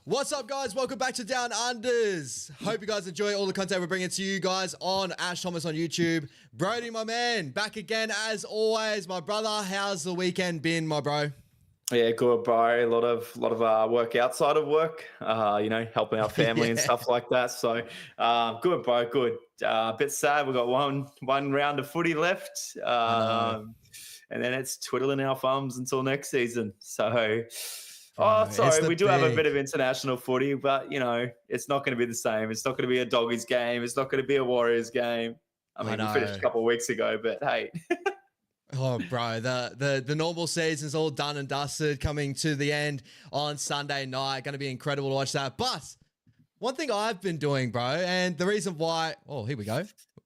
What's up, guys? Welcome back to Down Unders. Hope you guys enjoy all the content we're bringing to you guys on Ash Thomas on YouTube. Brody, my man, back again as always. My brother, how's the weekend been, my bro? Yeah, good, bro. A lot of work outside of work, helping our family and stuff like that. So good, bro, good. A bit sad. We've got one round of footy left, and then it's twiddling our thumbs until next season. So... we do have a bit of international footy, but, it's not going to be the same. It's not going to be a Doggies game. It's not going to be a Warriors game. I mean, we finished a couple of weeks ago, but hey. Oh, bro, the normal season's all done and dusted, coming to the end on Sunday night. Going to be incredible to watch that. But one thing I've been doing, bro, and the reason why... Oh, here we go.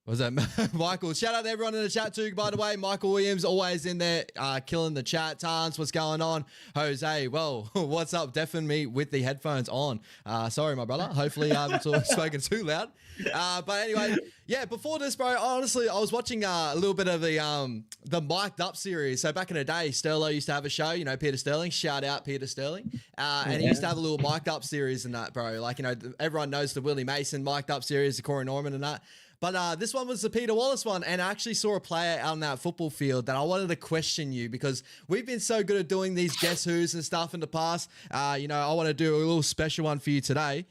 Was that Michael? Shout out to everyone in the chat too, by the way. Michael Williams always in there killing the chat. Tans, what's going on? Jose, well, what's up? Deafening me with the headphones on. Sorry, my brother. Hopefully I haven't spoken too loud. But anyway, yeah, before this, bro, honestly, I was watching a little bit of the Mic'd Up series. So back in the day, Sterlo used to have a show, Peter Sterling. Shout out Peter Sterling. And he used to have a little Mic'd Up series and that, bro. Like, everyone knows the Willie Mason Mic'd Up series, the Corey Norman and that. But this one was the Peter Wallace one, and I actually saw a player out on that football field that I wanted to question you, because we've been so good at doing these Guess Who's and stuff in the past. I want to do a little special one for you today.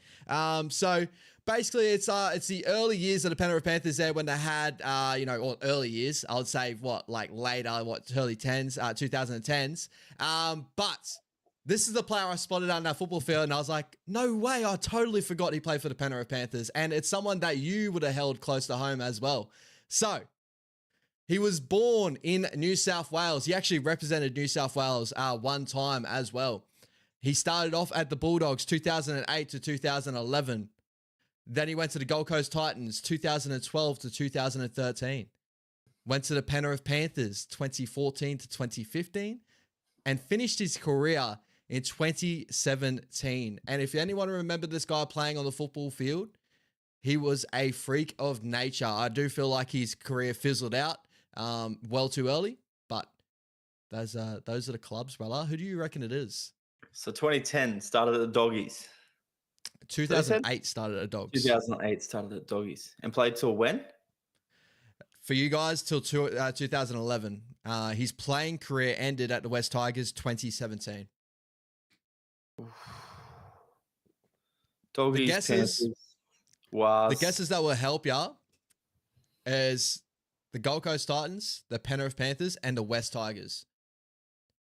So basically, it's the early years of the Penrith Panthers there, when they had, or early years, I would say, early 10s, 2010s. But... this is the player I spotted on that football field, and I was like, no way, I totally forgot he played for the Penrith Panthers, and it's someone that you would have held close to home as well. So, he was born in New South Wales. He actually represented New South Wales one time as well. He started off at the Bulldogs 2008 to 2011. Then he went to the Gold Coast Titans 2012 to 2013. Went to the Penrith Panthers 2014 to 2015, and finished his career in 2017. And if anyone remember this guy playing on the football field, he was a freak of nature. I do feel like his career fizzled out well too early, but those are the clubs, brother. Who do you reckon it is? So 2010 started at the Doggies. 2008 started at the Dogs. 2008 started at the Doggies. And played till when? For you guys, till 2011. His playing career ended at the West Tigers 2017. Doggies, the guesses that will help you is the Gold Coast Titans, the Penrith Panthers, and the West Tigers.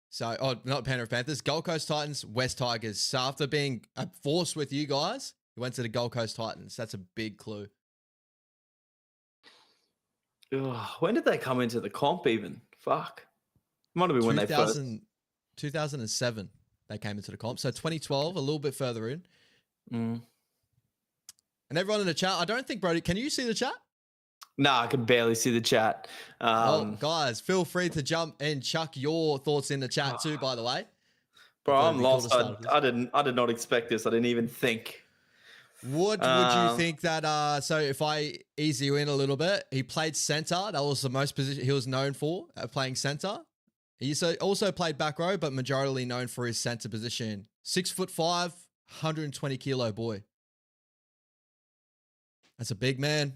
So, not Penrith Panthers, Gold Coast Titans, West Tigers. So after being forced with you guys, he went to the Gold Coast Titans. That's a big clue. When did they come into the comp even? Fuck. Might have been when they first... 2007, they came into the comp. So 2012, a little bit further in. And everyone in the chat, I don't think, Brody, can you see the chat? No, I can barely see the chat. Guys, feel free to jump and chuck your thoughts in the chat too, by the way. Bro, I'm lost. I did not expect this. I didn't even think. What would you think that, so if I ease you in a little bit, he played center. That was the most position he was known for, playing center. He also played back row, but majorly known for his center position. 6'5", 120 kilo boy. That's a big man.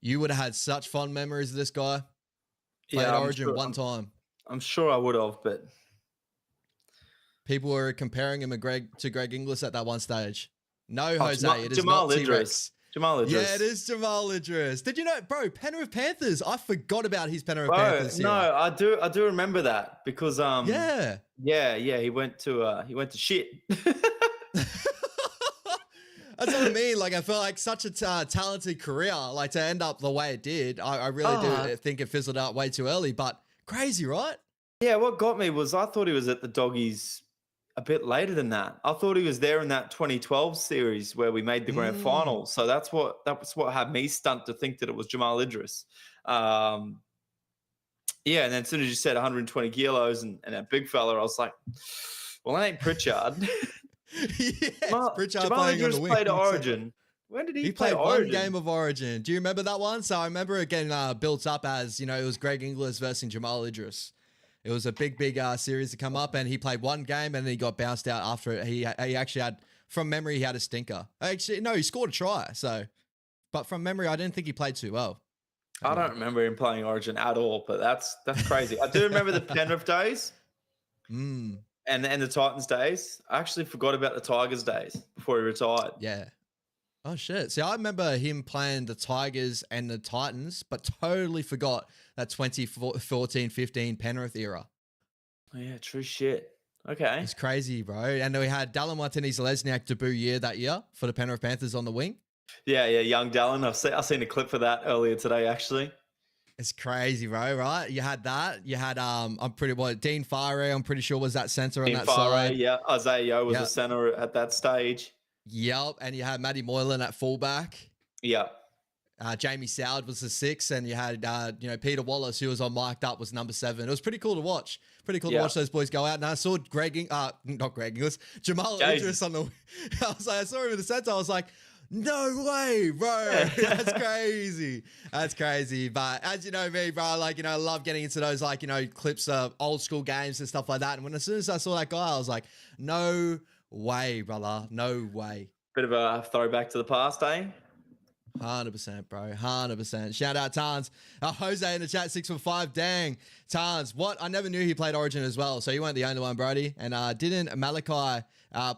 You would have had such fond memories of this guy. Played Origin one time. I'm sure I would have, but... people were comparing him to Greg Inglis at that one stage. No, Jose, it is Jamal not Idris. Jamal Idris. Yeah, it is Jamal Idris. Did you know, bro, Penrith Panthers? I forgot about his Penrith Panthers here. No, I do remember that because yeah, he went to shit. That's what I mean. Like, I feel like such a talented career, like to end up the way it did. I really do think it fizzled out way too early, but crazy, right? Yeah, what got me was I thought he was at the Doggies a bit later than that. I thought he was there in that 2012 series where we made the grand final. So that was what had me stunned to think that it was Jamal Idris. Yeah, and then as soon as you said 120 kilos and that big fella, I was like, well, that ain't Pritchard. Pritchard Jamal playing Idris on the played Origin. When did he play played Origin? one game of Origin. Do you remember that one? So I remember it getting built up as, it was Greg Inglis versus Jamal Idris. It was a big series to come up, and he played one game, and then he got bounced out after it. He actually had, from memory, he had a stinker. Actually, no, he scored a try. So, but from memory, I didn't think he played too well. I don't remember him playing Origin at all, but that's crazy. I do remember the Penrith days and the Titans days. I actually forgot about the Tigers days before he retired. Yeah. Oh, shit. See, I remember him playing the Tigers and the Titans, but totally forgot that 2014-15 Penrith era. Oh, yeah, true shit. Okay. It's crazy, bro. And then we had Dallin Martinez-Lesniak debut year that year for the Penrith Panthers on the wing. Yeah, young Dallin. I've seen a clip for that earlier today, actually. It's crazy, bro, right? You had that. You had, Dean Fire, I'm pretty sure was that center on that side. Yeah. Isaiah Yeo was a center at that stage. Yep. And you had Matty Moylan at fullback. Yeah. Jamie Soward was the 6, and you had, Peter Wallace, who was on mic'd up, was number 7. It was pretty cool to watch. Pretty cool to watch those boys go out. And I saw Jamal Idris on the. I saw him in the center. I was like, no way, bro. That's crazy. That's crazy. But as you know me, bro, I love getting into those, clips of old school games and stuff like that. And as soon as I saw that guy, I was like, no way, brother. No way. Bit of a throwback to the past, eh? 100%, bro. 100%. Shout out Tans. Jose in the chat, 6'5". Dang. Tans, what? I never knew he played Origin as well. So you weren't the only one, Brody. And didn't Malachi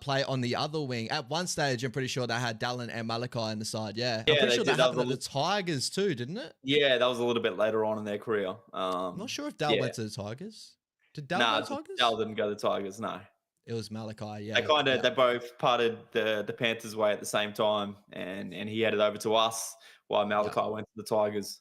play on the other wing? At one stage, I'm pretty sure they had Dallin and Malachi on the side. Yeah. I'm pretty sure that happened at the Tigers too, didn't it? Yeah, that was a little bit later on in their career. I'm not sure if Dal went to the Tigers. Did Dal go to the Tigers? Dal didn't go to the Tigers, no. It was Malachi, yeah. They both parted the Panthers way at the same time, and he headed over to us while Malachi went to the Tigers.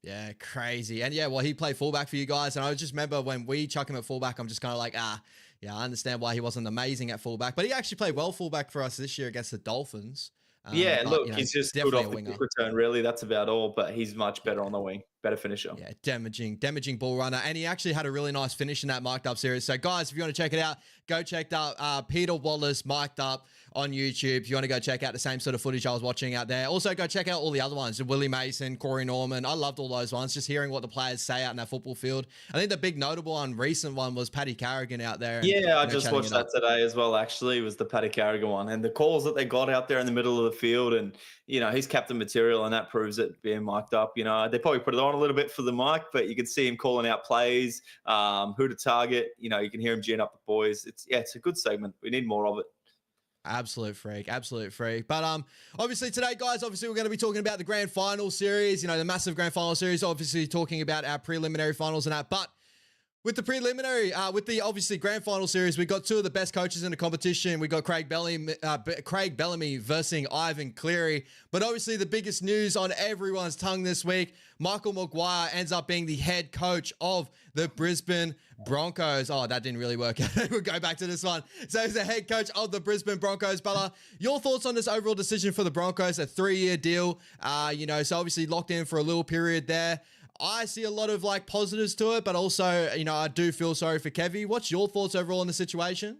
Yeah, crazy. And he played fullback for you guys. And I just remember when we chuck him at fullback, I'm just kind of like, I understand why he wasn't amazing at fullback. But he actually played well fullback for us this year against the Dolphins. He's just good off the kick return, really. That's about all. But he's much better on the wing. Better finisher. Yeah, damaging ball runner. And he actually had a really nice finish in that mic'd up series. So, guys, if you want to check it out, go check out Peter Wallace mic'd up on YouTube. If you want to go check out the same sort of footage I was watching out there. Also, go check out all the other ones. Willie Mason, Corey Norman. I loved all those ones. Just hearing what the players say out in that football field. I think the big notable recent one was Paddy Carrigan out there. I just watched that today as well, actually. It was the Paddy Carrigan one. And the calls that they got out there in the middle of the field. And, he's captain material, and that proves it being mic'd up. They probably put it on a little bit for the mic, but you can see him calling out plays, who to target. You can hear him geeing up the boys. It's a good segment. We need more of it. Absolute freak. But obviously today, guys, we're going to be talking about the grand final series, the massive grand final series, obviously talking about our preliminary finals and that. But with the preliminary, with the obviously grand final series, we got two of the best coaches in the competition. We got Craig Bellamy versus Ivan Cleary. But obviously the biggest news on everyone's tongue this week, Michael Maguire ends up being the head coach of the Brisbane Broncos. Oh, that didn't really work out. We'll go back to this one. So he's the head coach of the Brisbane Broncos. Bella, your thoughts on this overall decision for the Broncos, a 3-year deal, so obviously locked in for a little period there. I see a lot of positives to it, but also, I do feel sorry for Kevy. What's your thoughts overall on the situation?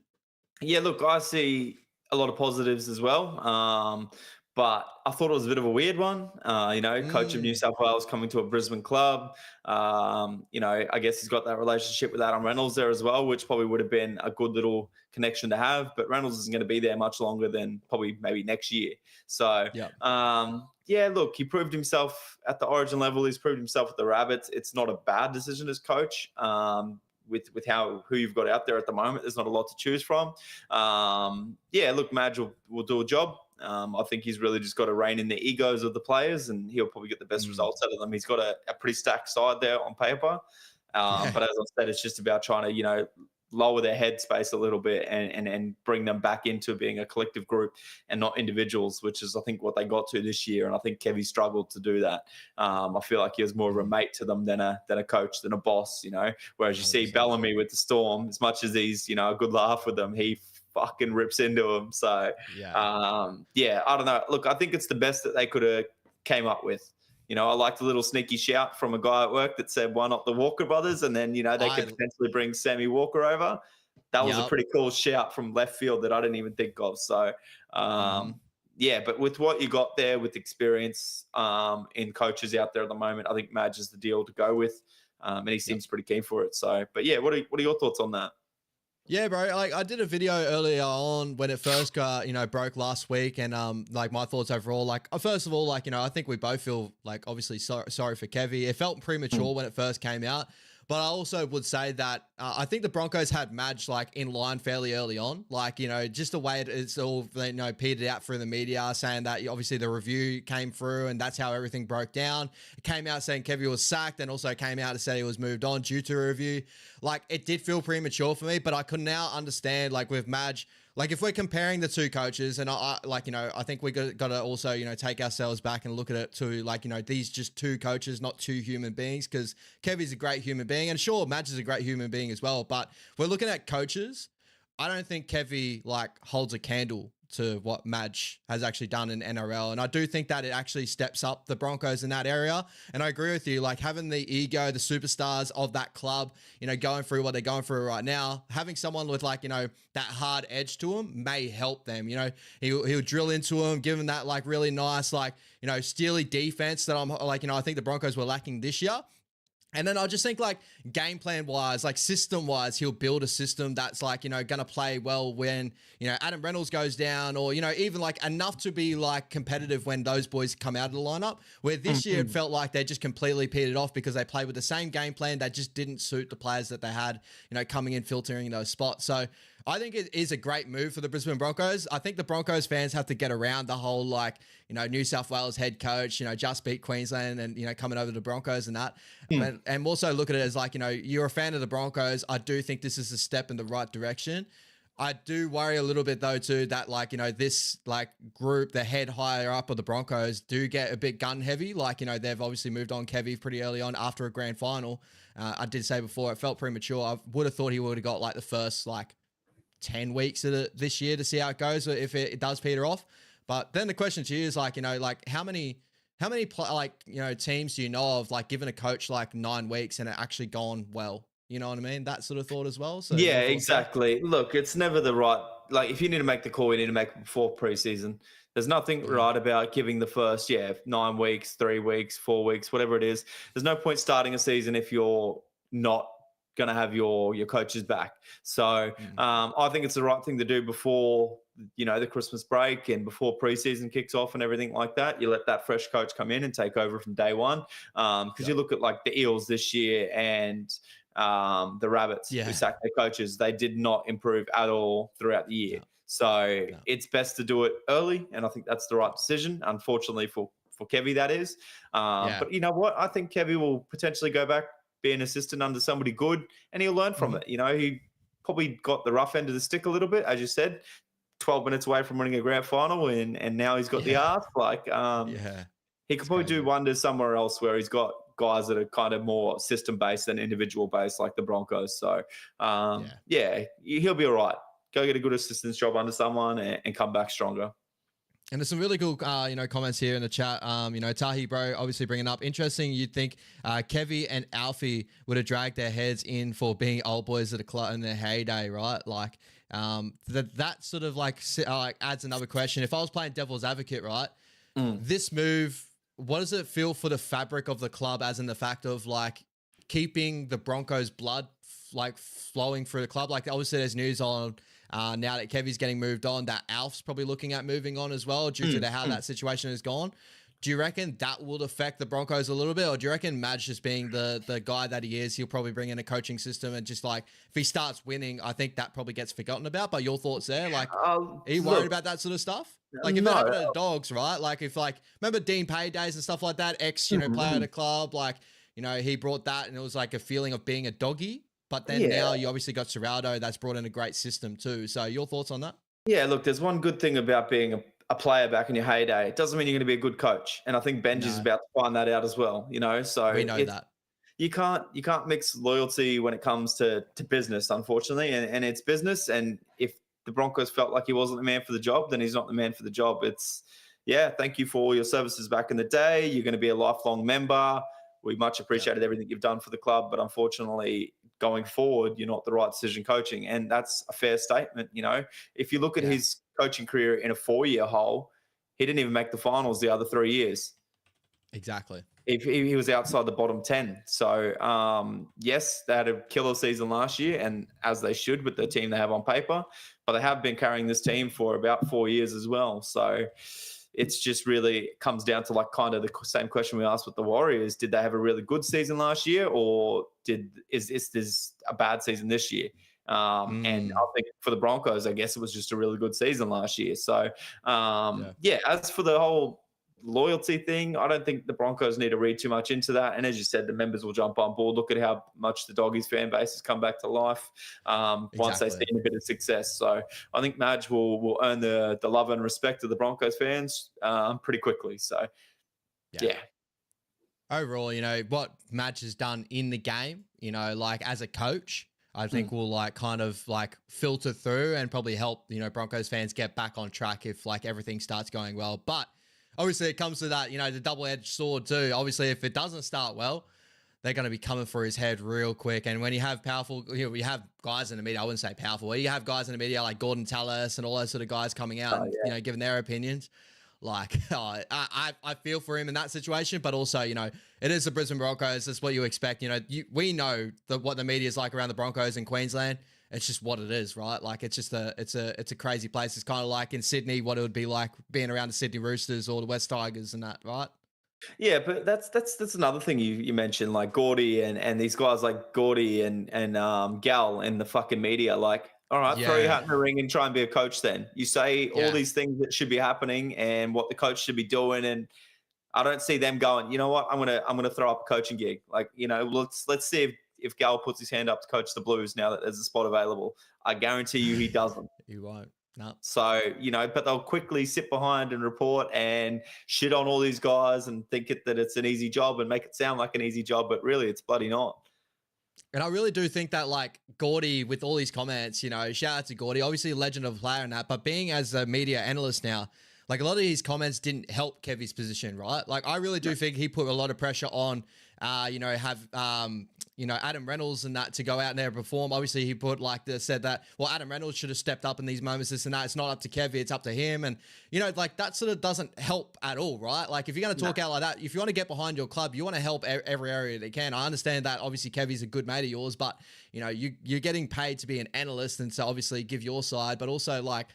Yeah, look, I see a lot of positives as well. But I thought it was a bit of a weird one. Coach of New South Wales coming to a Brisbane club. I guess he's got that relationship with Adam Reynolds there as well, which probably would have been a good little connection to have. But Reynolds isn't going to be there much longer than probably maybe next year. So, look, he proved himself at the Origin level. He's proved himself at the Rabbits. It's not a bad decision as coach. With who you've got out there at the moment, there's not a lot to choose from. Look, Madge will do a job. I think he's really just got to rein in the egos of the players, and he'll probably get the best results out of them. He's got a pretty stacked side there on paper. But as I said, it's just about trying to, lower their headspace a little bit and bring them back into being a collective group and not individuals, which is, I think, what they got to this year. And I think Kevy struggled to do that. I feel like he was more of a mate to them than a coach, than a boss, whereas you see Bellamy with the Storm, as much as he's, a good laugh with them, he fucking rips into him. So, I don't know. Look, I think it's the best that they could have came up with. I liked a little sneaky shout from a guy at work that said, why not the Walker brothers? And then, they could potentially bring Sammy Walker over. That was a pretty cool shout from left field that I didn't even think of. So, but with what you got there with experience in coaches out there at the moment, I think Madge is the deal to go with. and he seems pretty keen for it. So, but yeah, what are your thoughts on that? Yeah, bro. Like I did a video earlier on when it first got, broke last week, and like my thoughts overall. Like first of all, like I think we both feel like obviously sorry for Kevy. It felt premature when it first came out, but I also would say that I think the Broncos had Madge like in line fairly early on. Like just the way it's all petered out through the media, saying that obviously the review came through and that's how everything broke down. It came out saying Kevy was sacked, and also came out and said he was moved on due to a review. Like it did feel premature for me, but I could now understand like with Madge, like if we're comparing the two coaches, and I think we got to also, take ourselves back and look at it to like, these just two coaches, not two human beings, because Kevy's a great human being, and sure, Madge is a great human being as well. But we're looking at coaches. I don't think Kevy like holds a candle to what Madge has actually done in NRL. And I do think that it actually steps up the Broncos in that area. And I agree with you, like having the ego, the superstars of that club, going through what they're going through right now, having someone with like, that hard edge to him may help them. He'll drill into them, give them that like really nice, like, steely defense that I'm like, I think the Broncos were lacking this year. And then I just think like game plan wise, like system wise, he'll build a system that's like, going to play well when, Adam Reynolds goes down, or, even like enough to be like competitive when those boys come out of the lineup, where this year it felt like they just completely petered off because they played with the same game plan that just didn't suit the players that they had, coming in, filtering those spots. So I think it is a great move for the Brisbane Broncos. I think the Broncos fans have to get around the whole, like, New South Wales head coach, just beat Queensland and, coming over to the Broncos and that. And also look at it as like, you're a fan of the Broncos. I do think this is a step in the right direction. I do worry a little bit though too that like, this like group, the head higher up of the Broncos do get a bit gun heavy. Like, they've obviously moved on Kevy pretty early on after a grand final. I did say before, it felt premature. I would have thought he would have got like the first like 10 weeks of this year to see how it goes, if it does peter off. But then the question to you is like, like how many teams do you know of like giving a coach like 9 weeks and it actually gone well? You know what I mean? That sort of thought as well. So yeah, exactly. Look, it's never the right, like if you need to make the call, you need to make it before preseason. There's nothing right about giving the first, 9 weeks, 3 weeks, 4 weeks, whatever it is. There's no point starting a season if you're not going to have your coaches back. So I think it's the right thing to do before, the Christmas break and before preseason kicks off and everything like that. You let that fresh coach come in and take over from day one. Because you look at like the Eels this year and the Rabbits who sacked their coaches, they did not improve at all throughout the year. So it's best to do it early, and I think that's the right decision. Unfortunately for Kevy, that is. But you know what? I think Kevy will potentially go back, be an assistant under somebody good, and he'll learn from it. He probably got the rough end of the stick a little bit, as you said, 12 minutes away from winning a grand final, and now he's got the arse. Like, he could probably do wonders somewhere else where he's got guys that are kind of more system-based than individual-based, like the Broncos. So, he'll be all right. Go get a good assistance job under someone and come back stronger. And there's some really cool, comments here in the chat. Tahi, bro, obviously bringing up. Interesting, you'd think Kevy and Alfie would have dragged their heads in for being old boys at a club in their heyday, right? Like, that sort of like adds another question. If I was playing devil's advocate, right, this move, what does it feel for the fabric of the club, as in the fact of like keeping the Broncos blood like flowing through the club? Like obviously there's news on now that Kevy's getting moved on, that Alf's probably looking at moving on as well due to how that situation has gone. Do you reckon that will affect the Broncos a little bit? Or do you reckon Madge, just being the guy that he is, he'll probably bring in a coaching system and just like, if he starts winning, I think that probably gets forgotten about. But your thoughts there? Like, are you worried about that sort of stuff? Like if it happened to Dogs, right? Like if like, remember Dean Paydays and stuff like that, player at the club, like, he brought that and it was like a feeling of being a doggy. But then now you obviously got Serraldo that's brought in a great system too. So your thoughts on that? Yeah, look, there's one good thing about being a player back in your heyday. It doesn't mean you're going to be a good coach. And I think Benji's about to find that out as well, So we know that. You can't mix loyalty when it comes to business, unfortunately. And it's business. And if the Broncos felt like he wasn't the man for the job, then he's not the man for the job. It's, thank you for all your services back in the day. You're going to be a lifelong member. We much appreciated everything you've done for the club, but unfortunately, going forward, you're not the right decision coaching. And that's a fair statement. If you look at his coaching career in a 4-year hole, he didn't even make the finals the other 3 years. Exactly. if he was outside the bottom 10. So, yes, they had a killer season last year, and as they should with the team they have on paper, but they have been carrying this team for about 4 years as well. So it's just really comes down to like kind of the same question we asked with the Warriors. Did they have a really good season last year, or is this a bad season this year? And I think for the Broncos, I guess it was just a really good season last year. So, yeah, as for the whole loyalty thing, I don't think the Broncos need to read too much into that. And as you said, the members will jump on board. Look at how much the Doggies fan base has come back to life once they see a bit of success. So I think Madge will earn the love and respect of the Broncos fans pretty quickly. So, yeah. Overall, you know, what Madge has done in the game, you know, like as a coach, I think will like kind of like filter through and probably help, you know, Broncos fans get back on track if like everything starts going well. But obviously it comes to that, you know, the double-edged sword too. Obviously, if it doesn't start well, they're going to be coming for his head real quick. And when you have powerful, you know, we have guys in the media, I wouldn't say powerful, but you have guys in the media like Gordon Tallis and all those sort of guys coming out and, you know, giving their opinions. Like, I feel for him in that situation, but also, you know, it is the Brisbane Broncos. That's what you expect. You know, we know what the media is like around the Broncos in Queensland. It's just what it is, right? Like, it's just it's a crazy place. It's kind of like in Sydney, what it would be like being around the Sydney Roosters or the West Tigers and that, right? Yeah, but that's another thing you mentioned, like Gordy and these guys like Gordy and Gal in the fucking media. Like, all right, throw your hat in the ring and try and be a coach then. You say all these things that should be happening and what the coach should be doing, and I don't see them going, you know what, I'm gonna throw up a coaching gig. Like, you know, let's see if Gal puts his hand up to coach the Blues now that there's a spot available. I guarantee you he doesn't. He won't. No. So, you know, but they'll quickly sit behind and report and shit on all these guys and think that it's an easy job and make it sound like an easy job, but really it's bloody not. And I really do think that, like, Gordy, with all these comments, you know, shout out to Gordy, obviously a legend of a player and that, but being as a media analyst now, like, a lot of these comments didn't help Kevy's position, right? Like, I really do think he put a lot of pressure on, you know, you know, Adam Reynolds and that to go out there and perform. Obviously, he put said that, well, Adam Reynolds should have stepped up in these moments, this and that. It's not up to Kevy, it's up to him. And, you know, like, that sort of doesn't help at all, right? Like, if you're going to talk out like that, if you want to get behind your club, you want to help every area they can. I understand that, obviously, Kevy's a good mate of yours, but, you know, you're getting paid to be an analyst and to obviously give your side, but also, like,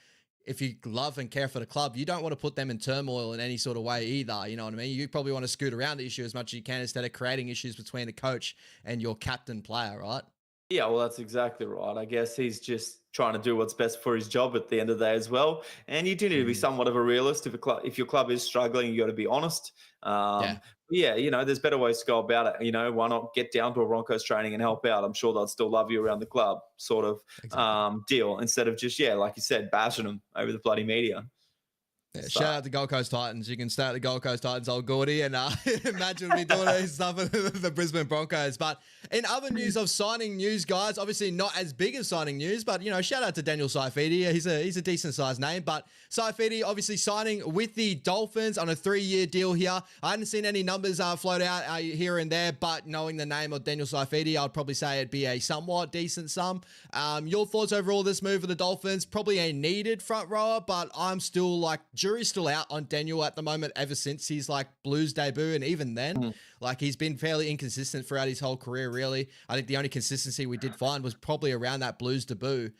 if you love and care for the club, you don't want to put them in turmoil in any sort of way either. You know what I mean? You probably want to scoot around the issue as much as you can instead of creating issues between the coach and your captain player, right? Yeah, well, that's exactly right. I guess he's just trying to do what's best for his job at the end of the day as well. And you do need to be somewhat of a realist. If your club is struggling, you got to be honest. Yeah, you know, there's better ways to go about it. You know, why not get down to a Broncos training and help out? I'm sure they'll still love you around the club, sort of deal, instead of just, like you said, bashing them over the bloody media. Yeah, shout out to Gold Coast Titans. You can stay at the Gold Coast Titans, old Gordy, and imagine me doing his stuff at the Brisbane Broncos. But in other news of signing news, guys, obviously not as big as signing news, but, you know, shout out to Daniel Saifidi. He's a decent sized name, but Saifidi obviously signing with the Dolphins on a 3-year deal here. I hadn't seen any numbers float out here and there, but knowing the name of Daniel Saifidi, I'd probably say it'd be a somewhat decent sum. Your thoughts overall this move for the Dolphins? Probably a needed front rower, but I'm still like, jury's still out on Daniel at the moment ever since his like Blues debut, and even then like he's been fairly inconsistent throughout his whole career, really. I think the only consistency we did find was probably around that Blues debut.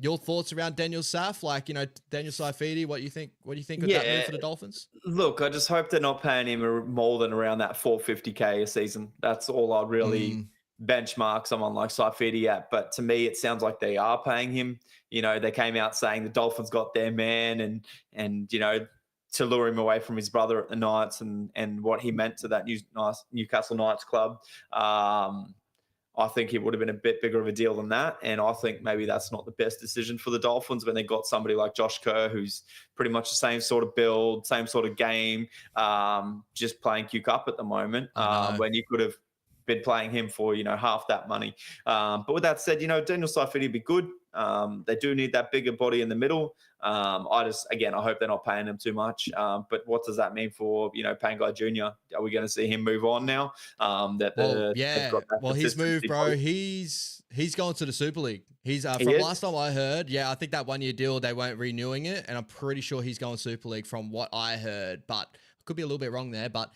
Your thoughts around Daniel Saf, like, you know, Daniel Saifidi, what do you think of that move for the Dolphins? Look, I just hope they're not paying him more than around that $450K a season. That's all I'd really benchmark someone like Saifidi at. But to me, it sounds like they are paying him. You know, they came out saying the Dolphins got their man and you know, to lure him away from his brother at the Knights and what he meant to that Newcastle Knights club. I think it would have been a bit bigger of a deal than that. And I think maybe that's not the best decision for the Dolphins when they got somebody like Josh Kerr, who's pretty much the same sort of build, same sort of game, just playing Q Cup at the moment, when you could have been playing him for, you know, half that money. But with that said, you know, Daniel Saifidi would be good. They do need that bigger body in the middle. I hope they're not paying him too much. But what does that mean for, you know, Pangai Jr.? Are we going to see him move on now? He's moved, bro. He's gone to the Super League. He's from last time I heard, I think that 1-year deal, they weren't renewing it, and I'm pretty sure he's going Super League from what I heard. But could be a little bit wrong there, but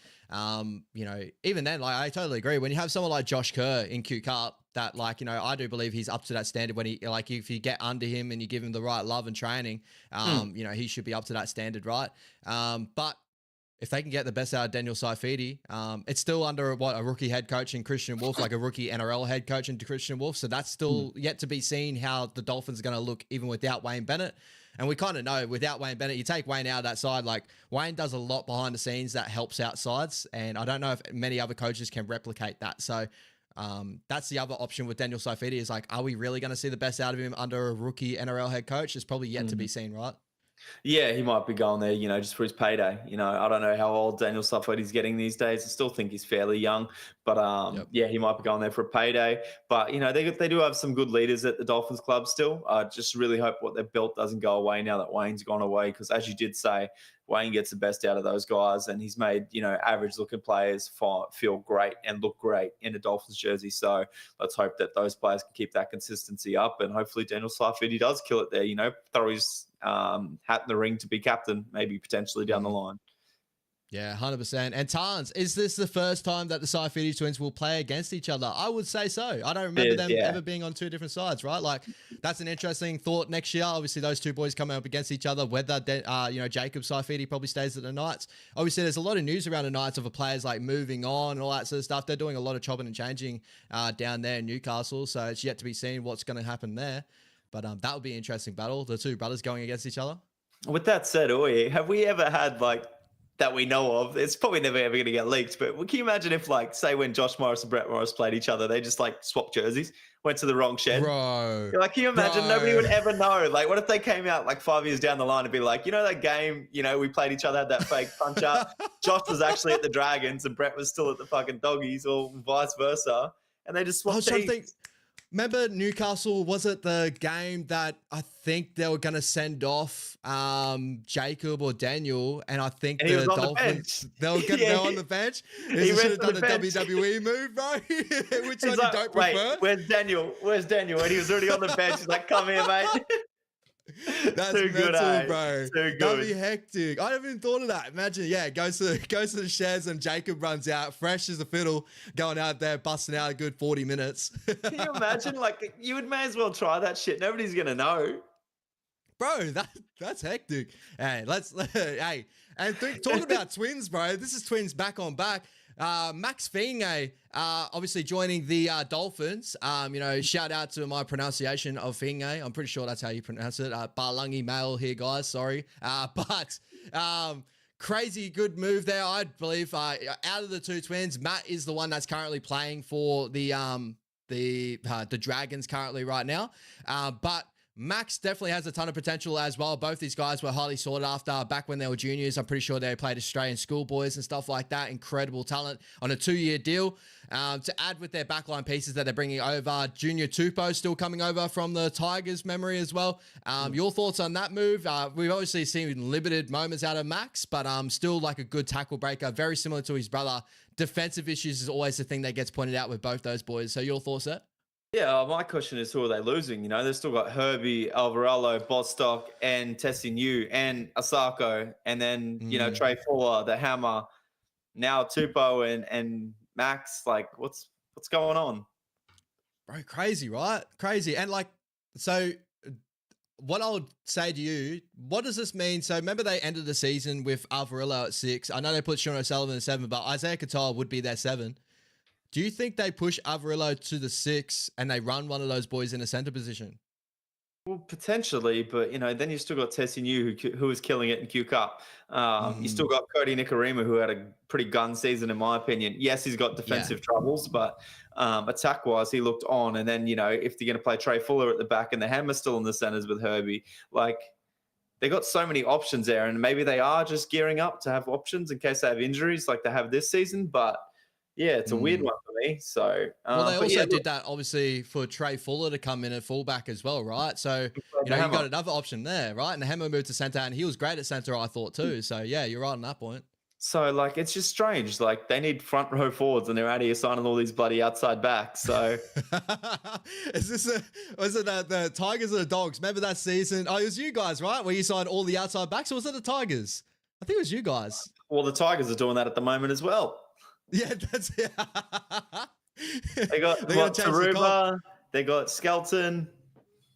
you know, even then, like I totally agree. When you have someone like Josh Kerr in Q Cup, that like, you know, I do believe he's up to that standard when he, like, if you get under him and you give him the right love and training, you know, he should be up to that standard, right? But if they can get the best out of Daniel Saifidi, it's still under a rookie head coach in Christian Wolf, like a rookie NRL head coach in Christian Wolf. So that's still yet to be seen how the Dolphins are going to look even without Wayne Bennett. And we kind of know without Wayne Bennett, you take Wayne out of that side, like Wayne does a lot behind the scenes that helps out sides. And I don't know if many other coaches can replicate that. So that's the other option with Daniel Saifidi is like, are we really going to see the best out of him under a rookie NRL head coach? It's probably yet to be seen, right? Yeah, he might be going there, you know, just for his payday. You know, I don't know how old Daniel Saffidi's getting these days. I still think he's fairly young, but yeah, he might be going there for a payday. But you know, they do have some good leaders at the Dolphins club still. I just really hope what they've built doesn't go away now that Wayne's gone away, because as you did say, Wayne gets the best out of those guys, and he's made, you know, average looking players feel great and look great in a Dolphins jersey. So let's hope that those players can keep that consistency up, and hopefully Daniel Saifidi does kill it there, you know, throw his hat in the ring to be captain, maybe potentially down the line. Yeah, 100%. And Tans, is this the first time that the Saifidi twins will play against each other? I would say so. I don't remember them ever being on two different sides, right? Like, that's an interesting thought next year. Obviously, those two boys coming up against each other, whether, you know, Jacob Saifidi probably stays at the Knights. Obviously, there's a lot of news around the Knights of players like moving on and all that sort of stuff. They're doing a lot of chopping and changing down there in Newcastle. So it's yet to be seen what's going to happen there. But that would be an interesting battle, the two brothers going against each other. With that said, Oye, have we ever had, like, that we know of, it's probably never ever going to get leaked, but can you imagine if, like, say when Josh Morris and Brett Morris played each other, they just like swapped jerseys, went to the wrong shed? Bro. Like, can you imagine? Nobody would ever know. Like, what if they came out like 5 years down the line and be like, you know, that game, you know, we played each other, had that fake punch up. Josh was actually at the Dragons and Brett was still at the fucking Doggies, or vice versa. And they just swapped teams. Remember Newcastle, was it the game that I think they were going to send off Jacob or Daniel, and I think and the Dolphins, they were going to go on the bench? He should have done the WWE move, bro. Which one like, you don't prefer? Wait, where's Daniel? Where's Daniel? And he was already on the bench. He's like, come here, mate. That's too mental, good, bro. Too good. That'd be hectic. I haven't even thought of that. Imagine, yeah, goes to the sheds and Jacob runs out, fresh as a fiddle, going out there, busting out a good 40 minutes. Can you imagine? Like, you would may as well try that shit. Nobody's gonna know. Bro, that's hectic. Hey, hey, and talking about twins, bro. This is twins back on back. Max Fingay, obviously joining the Dolphins. You know, shout out to my pronunciation of Fingay. I'm pretty sure that's how you pronounce it. Barlungi male here, guys. Sorry. But crazy good move there, I believe. Out of the two twins, Matt is the one that's currently playing for the Dragons currently right now. But Max definitely has a ton of potential as well. Both these guys were highly sought after back when they were juniors. I'm pretty sure they played Australian schoolboys and stuff like that. Incredible talent on a 2-year deal. To add with their backline pieces that they're bringing over, Junior Tupou still coming over from the Tigers memory as well. Your thoughts on that move? We've obviously seen limited moments out of Max, but still like a good tackle breaker, very similar to his brother. Defensive issues is always the thing that gets pointed out with both those boys. So your thoughts there? Yeah, my question is, who are they losing? You know, they've still got Herbie, Alvarello, Bostock, and Tessie New, and Asako, and then, you know, Trey Fuller, the Hammer, now Tupou and Max. Like, what's going on? Bro, crazy, right? Crazy. And like, so what I would say to you, what does this mean? So remember they ended the season with Alvarello at 6. I know they put Sean O'Sullivan at 7, but Isaiah Katoa would be their 7. Do you think they push Alvarello to the 6 and they run one of those boys in a center position? Well, potentially, but, you know, then you've still got Tessie New, who was killing it in Q Cup. You still got Cody Nikarima, who had a pretty gun season, in my opinion. Yes, he's got defensive troubles, but attack-wise, he looked on. And then, you know, if they're going to play Trey Fuller at the back and the Hammer still in the centers with Herbie, like, they got so many options there. And maybe they are just gearing up to have options in case they have injuries like they have this season, but yeah, it's a weird one for me. So, well, they also did that obviously for Trey Fuller to come in at fullback as well, right? So, you know, you got another option there, right? And the Hammer moved to center, and he was great at center, I thought too. So, yeah, you're right on that point. So, like, it's just strange. Like, they need front row forwards, and they're out here signing all these bloody outside backs. So, was it the Tigers or the Dogs? Remember that season? Oh, it was you guys, right? Where you signed all the outside backs, or was it the Tigers? I think it was you guys. Well, the Tigers are doing that at the moment as well. Yeah, that's it. They got what, Taruba, they got Skelton.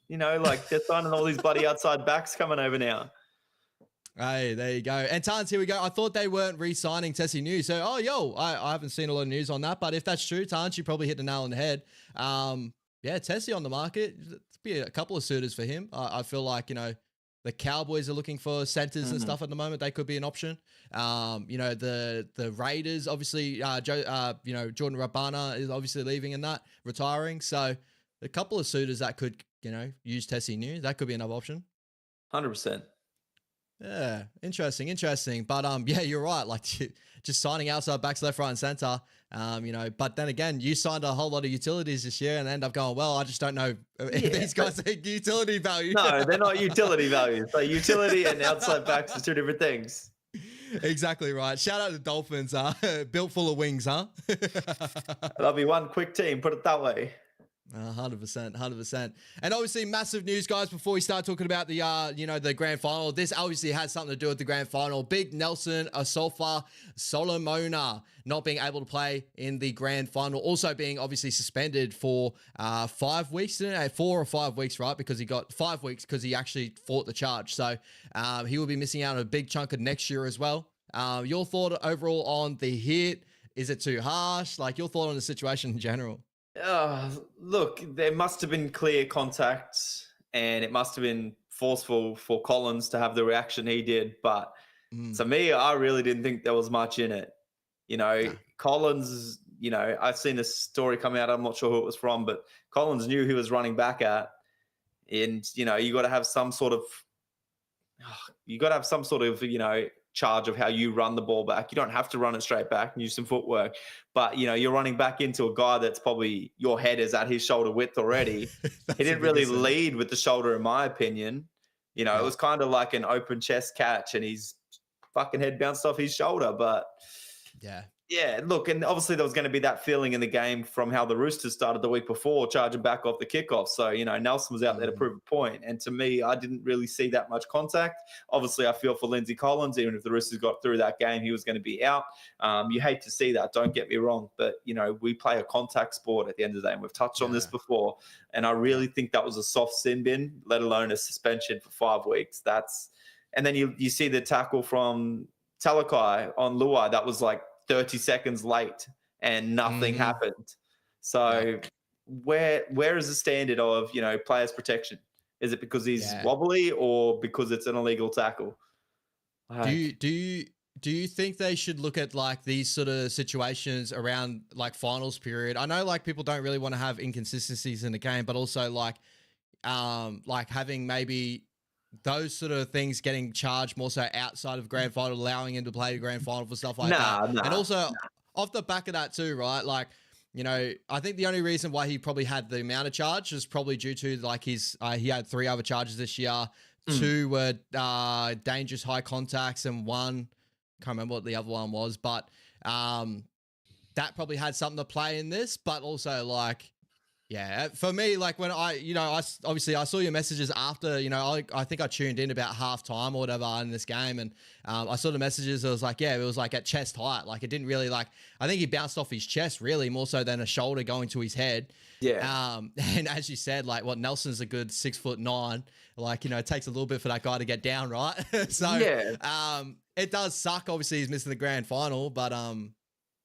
You know, like they're signing all these bloody outside backs coming over now. Hey, there you go. And Tans, here we go. I thought they weren't re-signing Tessie New. So, I haven't seen a lot of news on that. But if that's true, Tans, you probably hit the nail on the head. Yeah, Tessie on the market. There'd be a couple of suitors for him. I feel like, the Cowboys are looking for centers and stuff at the moment. They could be an option. The Raiders, obviously, Jordan Rabana is obviously leaving and that, retiring. So a couple of suitors that could, use Tessie New. That could be another option. 100%. Yeah, interesting. But yeah, you're right. Like just signing outside backs left, right, and center. But then again, you signed a whole lot of utilities this year and end up going, well, I just don't know if these guys are utility value. No, they're not utility values. Like utility and outside backs are two different things. Exactly right. Shout out to Dolphins, built full of wings, huh? That'll be one quick team, put it that way. 100%. And obviously massive news, guys, before we start talking about the, the grand final. This obviously has something to do with the grand final. Big Nelson Asofa Solomona not being able to play in the grand final. Also being obviously suspended for 5 weeks, 4 or 5 weeks, right? Because he got 5 weeks because he actually fought the charge. So he will be missing out on a big chunk of next year as well. Your thought overall on the hit? Is it too harsh? Like your thought on the situation in general? Look, there must have been clear contact and it must have been forceful for Collins to have the reaction he did. But to me, I really didn't think there was much in it. Collins, I've seen a story come out. I'm not sure who it was from, but Collins knew he was running back at. And, you got to have some sort of, charge of how you run the ball back. You don't have to run it straight back and use some footwork, but you're running back into a guy that's probably your head is at his shoulder width already. He didn't really lead with the shoulder, in my opinion. It was kind of like an open chest catch and his fucking head bounced off his shoulder. But yeah, look, and obviously there was going to be that feeling in the game from how the Roosters started the week before, charging back off the kickoff. So, Nelson was out there to prove a point. And to me, I didn't really see that much contact. Obviously, I feel for Lindsay Collins. Even if the Roosters got through that game, he was going to be out. You hate to see that, don't get me wrong. But, we play a contact sport at the end of the day. And we've touched on this before. And I really think that was a soft sin bin, let alone a suspension for 5 weeks. And then you see the tackle from Talakai on Luai. That was like 30 seconds late and nothing happened. So where is the standard of, players protection? Is it because he's wobbly or because it's an illegal tackle? Do you think they should look at like these sort of situations around like finals period? I know like people don't really want to have inconsistencies in the game, but also like having maybe those sort of things getting charged more so outside of grand final, allowing him to play the grand final for stuff like that. And also off the back of that too, right? Like, I think the only reason why he probably had the amount of charge is probably due to like he had 3 other charges this year. 2 were dangerous high contacts and 1, can't remember what the other one was, but that probably had something to play in this, but also like, yeah, for me, like when I saw your messages after, I think I tuned in about halftime or whatever in this game. And I saw the messages. It was like, it was like at chest height. Like it didn't really I think he bounced off his chest really more so than a shoulder going to his head. Yeah. And as you said, like Nelson's a good 6'9". Like, it takes a little bit for that guy to get down. Right. So, it does suck. Obviously he's missing the grand final, but,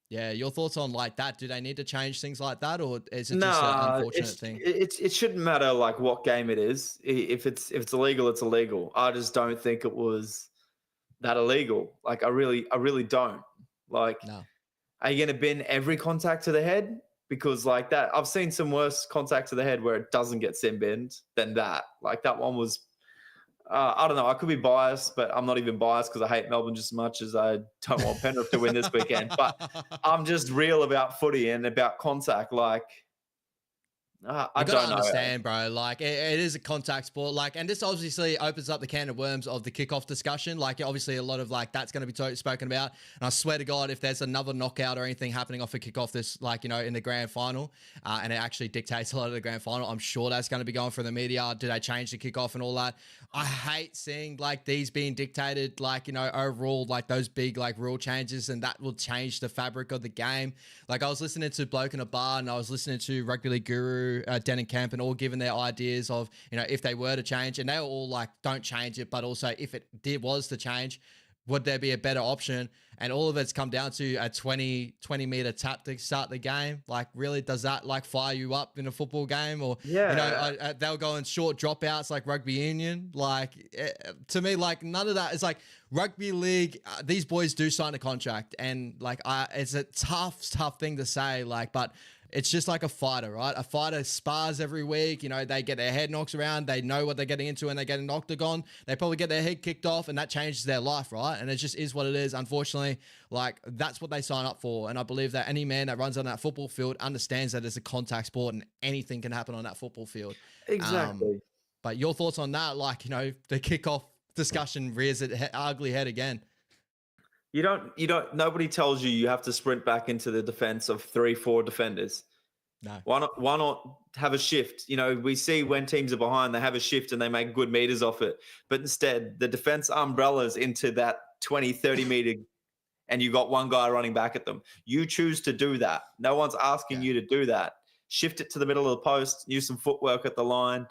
yeah, your thoughts on like that? Do they need to change things like that, or is it just an unfortunate thing? It shouldn't matter like what game it is. If it's illegal, it's illegal. I just don't think it was that illegal. Like I really don't. Like, are you going to bin every contact to the head? Because like that, I've seen some worse contact to the head where it doesn't get sin binned than that. Like that one was. I don't know. I could be biased, but I'm not even biased because I hate Melbourne just as much as I don't want Penrith to win this weekend. But I'm just real about footy and about contact. Like, I don't understand, bro. Like, it is a contact sport. Like, and this obviously opens up the can of worms of the kickoff discussion. Like, obviously, a lot of like that's going to be spoken about. And I swear to God, if there's another knockout or anything happening off a kickoff this, like, in the grand final, and it actually dictates a lot of the grand final, I'm sure that's going to be going for the media. Do they change the kickoff and all that? I hate seeing like these being dictated, like, you know, overall, like those big like rule changes, and that will change the fabric of the game. Like I was listening to Bloke in a Bar, and I was listening to Rugby League Guru, Den and Camp, and all giving their ideas of, you know, if they were to change, and they were all like, don't change it, but also if it was to change, would there be a better option? And all of it's come down to a 20 meter tap to start the game. Like, really, does that like fire you up in a football game? Or, you know, they'll go in short dropouts like rugby union. Like, to me, like none of that is like rugby league. These boys do sign a contract, and like, it's a tough thing to say. Like, but it's just like a fighter, right? A fighter spars every week. You know, they get their head knocked around. They know what they're getting into when they get an octagon. They probably get their head kicked off, and that changes their life, right? And it just is what it is. Unfortunately, like that's what they sign up for. And I believe that any man that runs on that football field understands that it's a contact sport and anything can happen on that football field. Exactly. But your thoughts on that? Like, you know, the kickoff discussion rears its ugly head again. Nobody tells you have to sprint back into the defense of 3-4 defenders. No. Why not have a shift? You know, we see when teams are behind, they have a shift and they make good meters off it. But instead, the defense umbrellas into that 20, 30 meter, and you got one guy running back at them. You choose to do that. No one's asking you to do that. Shift it to the middle of the post, use some footwork at the line,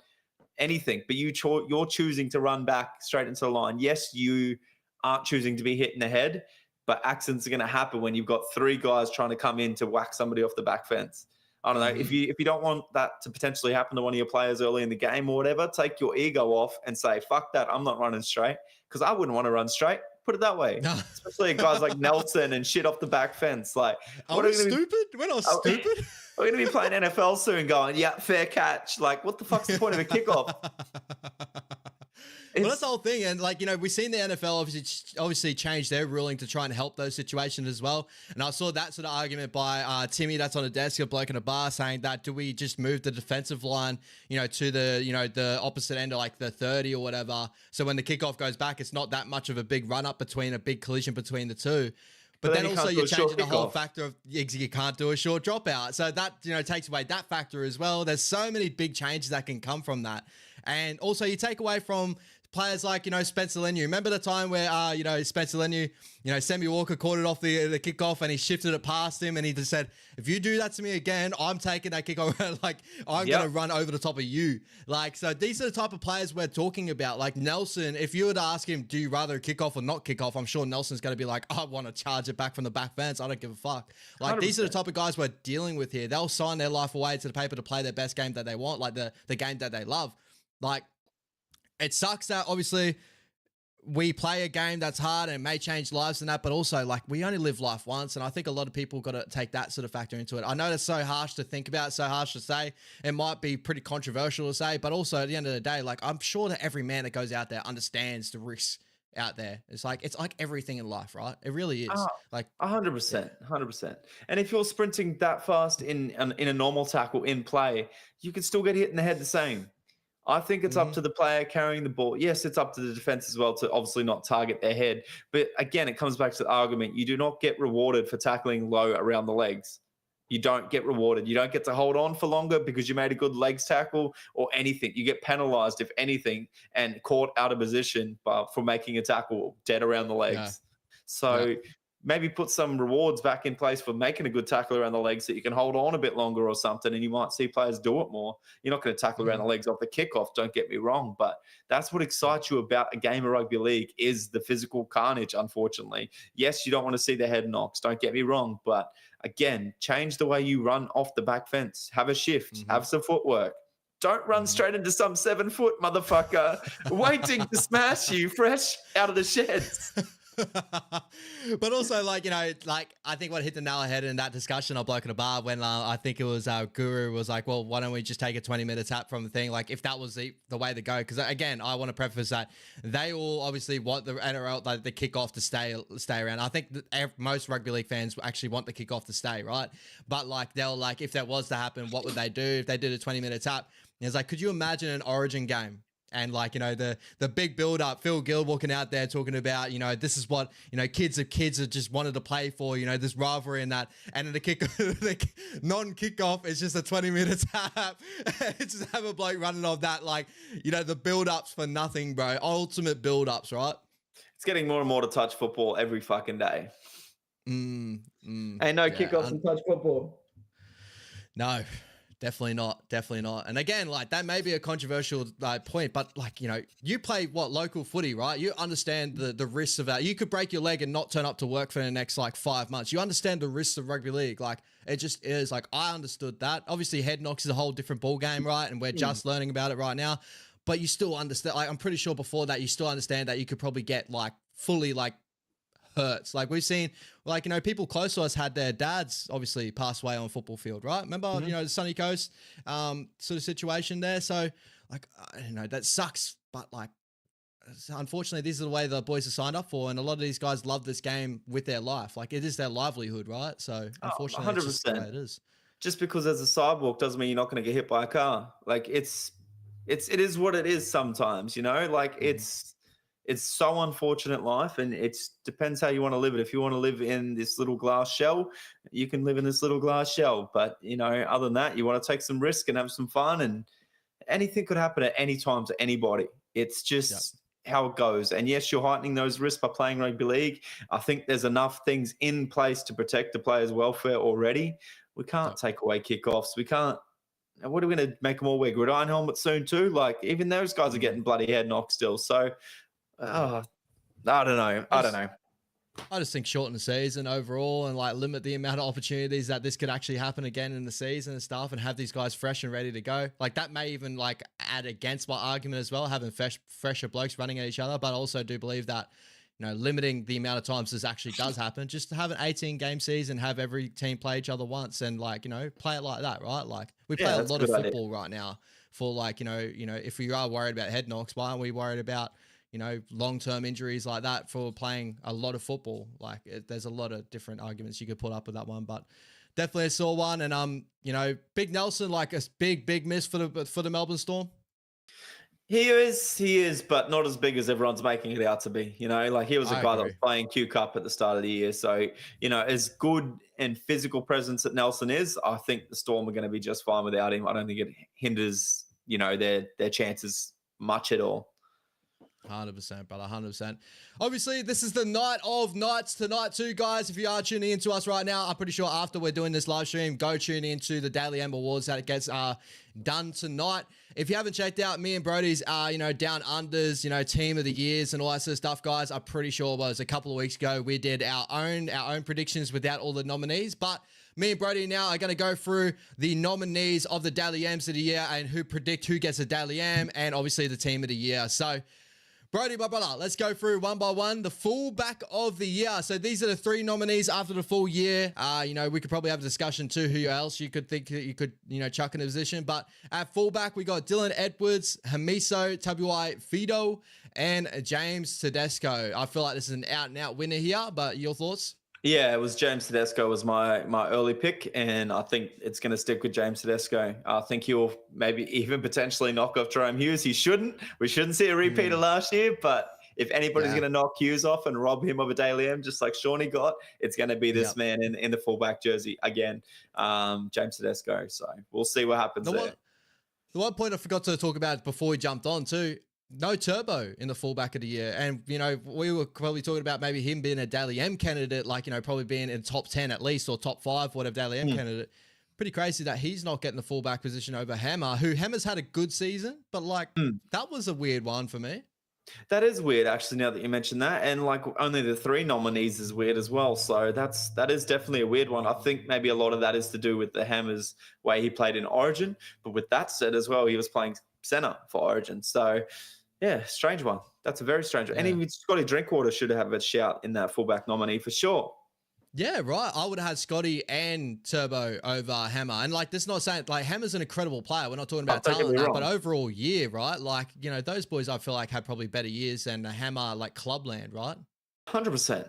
anything. But you're choosing to run back straight into the line. Yes, you aren't choosing to be hit in the head, but accidents are going to happen when you've got three guys trying to come in to whack somebody off the back fence. I don't know, if you don't want that to potentially happen to one of your players early in the game or whatever, take your ego off and say, fuck that, I'm not running straight, because I wouldn't want to run straight. Put it that way. No. Especially guys like Nelson and shit off the back fence. Like, are we stupid? We're not stupid. We're going to be playing NFL soon going, yeah, fair catch. Like, what the fuck's the point of a kickoff? Well, that's the whole thing. And like, you know, we've seen the NFL obviously change their ruling to try and help those situations as well. And I saw that sort of argument by Timmy that's on a desk, a bloke in a bar, saying that do we just move the defensive line, you know, to the, you know, the opposite end of like the 30 or whatever. So when the kickoff goes back, it's not that much of a big run up between a big collision between the two. But then also you're changing the whole factor of you can't do a short dropout. So that, you know, takes away that factor as well. There's so many big changes that can come from that. And also you take away from players like, you know, Spencer Leniu. Remember the time where, you know, Spencer Leniu, you know, Sammy Walker caught it off the kickoff and he shifted it past him and he just said, if you do that to me again, I'm taking that kickoff. Like, I'm going to run over the top of you. Like, so these are the type of players we're talking about. Like Nelson, if you were to ask him, do you rather kick off or not kick off? I'm sure Nelson's going to be like, I want to charge it back from the back fence. I don't give a fuck. Like 100%. These are the type of guys we're dealing with here. They'll sign their life away to the paper to play their best game that they want, like the game that they love. Like, it sucks that obviously we play a game that's hard and it may change lives and that, but also like we only live life once. And I think a lot of people got to take that sort of factor into it. I know that's so harsh to think about, so harsh to say. It might be pretty controversial to say, but also at the end of the day, like I'm sure that every man that goes out there understands the risks out there. It's like everything in life, right? It really is. Like 100%, 100%. And if you're sprinting that fast in a normal tackle in play, you can still get hit in the head the same. I think it's up to the player carrying the ball. Yes, it's up to the defense as well to obviously not target their head. But again, it comes back to the argument. You do not get rewarded for tackling low around the legs. You don't get rewarded. You don't get to hold on for longer because you made a good legs tackle or anything. You get penalized, if anything, and caught out of position for making a tackle dead around the legs. Yeah. So maybe put some rewards back in place for making a good tackle around the legs so you can hold on a bit longer or something, and you might see players do it more. You're not going to tackle around the legs off the kickoff, don't get me wrong, but that's what excites you about a game of rugby league is the physical carnage, unfortunately. Yes, you don't want to see the head knocks, don't get me wrong, but again, change the way you run off the back fence. Have a shift, have some footwork. Don't run straight into some 7-foot motherfucker waiting to smash you fresh out of the sheds. But also, like, you know, like I think what hit the nail on the head in that discussion on Bloke in a Bar when I think it was Guru was like, well, why don't we just take a 20-minute tap from the thing? Like, if that was the way to go, because again, I want to preface that they all obviously want the NRL, like the kickoff to stay around. I think that most rugby league fans actually want the kickoff to stay, right? But like, they'll like, if that was to happen, what would they do if they did a 20-minute tap? And it's like, could you imagine an Origin game? And like, you know, the big build up, Phil Gill walking out there talking about, you know, this is what, you know, kids have just wanted to play for, you know, this rivalry and that. And then the non-kickoff is just a 20-minute tap. Just have a bloke running off that, like, you know, the build-ups for nothing, bro. Ultimate build-ups, right? It's getting more and more to touch football every fucking day. Ain't no kickoffs in touch football. No. Definitely not. Definitely not. And again, like, that may be a controversial point, but like, you know, you play local footy, right? You understand the risks of that. You could break your leg and not turn up to work for the next like 5 months. You understand the risks of rugby league. Like, it just is like, I understood that. Obviously, head knocks is a whole different ball game, right? And we're just learning about it right now. But you still understand. Like, I'm pretty sure before that, you still understand that you could probably get like fully like hurts. Like, we've seen, like, you know, people close to us had their dads obviously pass away on a football field, right? Remember, you know, the Sunny Coast sort of situation there. So like, I don't know, that sucks, but like, unfortunately, these are the way the boys are signed up for, and a lot of these guys love this game with their life. Like, it is their livelihood, right? So unfortunately, 100%. It's just the way it is. Just because there's a sidewalk doesn't mean you're not going to get hit by a car. Like, it is what it is sometimes, you know. Like, it's so unfortunate life, and it depends how you want to live it. If you want to live in this little glass shell, you can live in this little glass shell. But, you know, other than that, you want to take some risk and have some fun, and anything could happen at any time to anybody. It's just how it goes. And yes, you're heightening those risks by playing rugby league. I think there's enough things in place to protect the players' welfare already. We can't take away kickoffs. We can't. What are we going to make them all wear gridiron helmets soon too? Like, even those guys are getting bloody head knocks still. So, I don't know. I just think shorten the season overall and like limit the amount of opportunities that this could actually happen again in the season and stuff, and have these guys fresh and ready to go. Like, that may even like add against my argument as well, having fresher blokes running at each other. But I also do believe that, you know, limiting the amount of times this actually does happen, just to have an 18-game season, have every team play each other once, and like, you know, play it like that, right? Like, we play a lot of football right now for like, you know, if we are worried about head knocks, why aren't we worried about, you know, long-term injuries like that for playing a lot of football? Like, there's a lot of different arguments you could put up with that one, but definitely saw one. And, you know, Big Nelson, like a big miss for the Melbourne Storm. He is, but not as big as everyone's making it out to be. You know, like, he was a guy that was playing Q Cup at the start of the year. So, you know, as good and physical presence that Nelson is, I think the Storm are going to be just fine without him. I don't think it hinders, you know, their chances much at all. 100%, brother, 100%. Obviously, this is the night of nights tonight too, guys. If you are tuning into us right now, I'm pretty sure after we're doing this live stream, go tune into the Daily M Awards that gets done tonight. If you haven't checked out me and Brodie's, you know, Down Unders, you know, Team of the Years and all that sort of stuff, guys, I'm pretty sure it was a couple of weeks ago we did our own predictions without all the nominees, but me and Brodie now are going to go through the nominees of the Daily M's of the year and who gets a Daily M, and obviously the Team of the Year. So, Brodie, my brother, let's go through one by one. The fullback of the year. So these are the 3 nominees after the full year. You know, we could probably have a discussion too, who else you could think that you could, you know, chuck in a position. But at fullback, we got Dylan Edwards, Hamiso Tabuai Fido, and James Tedesco. I feel like this is an out-and-out winner here, but your thoughts? Yeah, it was James Tedesco was my early pick, and I think it's going to stick with James Tedesco. I think he'll maybe even potentially knock off Jerome Hughes. He shouldn't. We shouldn't see a repeat of last year, but if anybody's going to knock Hughes off and rob him of a Daily M, just like Shawnee got, it's going to be this man in the fullback jersey again, James Tedesco. So we'll see what happens there. The one point I forgot to talk about before we jumped on too, no Turbo in the fullback of the year. And, you know, we were probably talking about maybe him being a Daily M candidate, like, you know, probably being in top 10 at least, or top 5, whatever, Daily M candidate. Pretty crazy that he's not getting the fullback position over Hammer, who Hammer's had a good season, but like, that was a weird one for me. That is weird, actually, now that you mention that. And like, only the 3 nominees is weird as well. So that is definitely a weird one. I think maybe a lot of that is to do with the Hammer's way he played in Origin. But with that said as well, he was playing center for Origin. So, yeah, strange one. That's a very strange one. And even Scotty Drinkwater should have a shout in that fullback nominee for sure. Yeah, right. I would have had Scotty and Turbo over Hammer. And like, this is not saying, like, Hammer's an incredible player. We're not talking about talent, but overall year, right? Like, you know, those boys I feel like had probably better years than Hammer, like Clubland, right? 100%.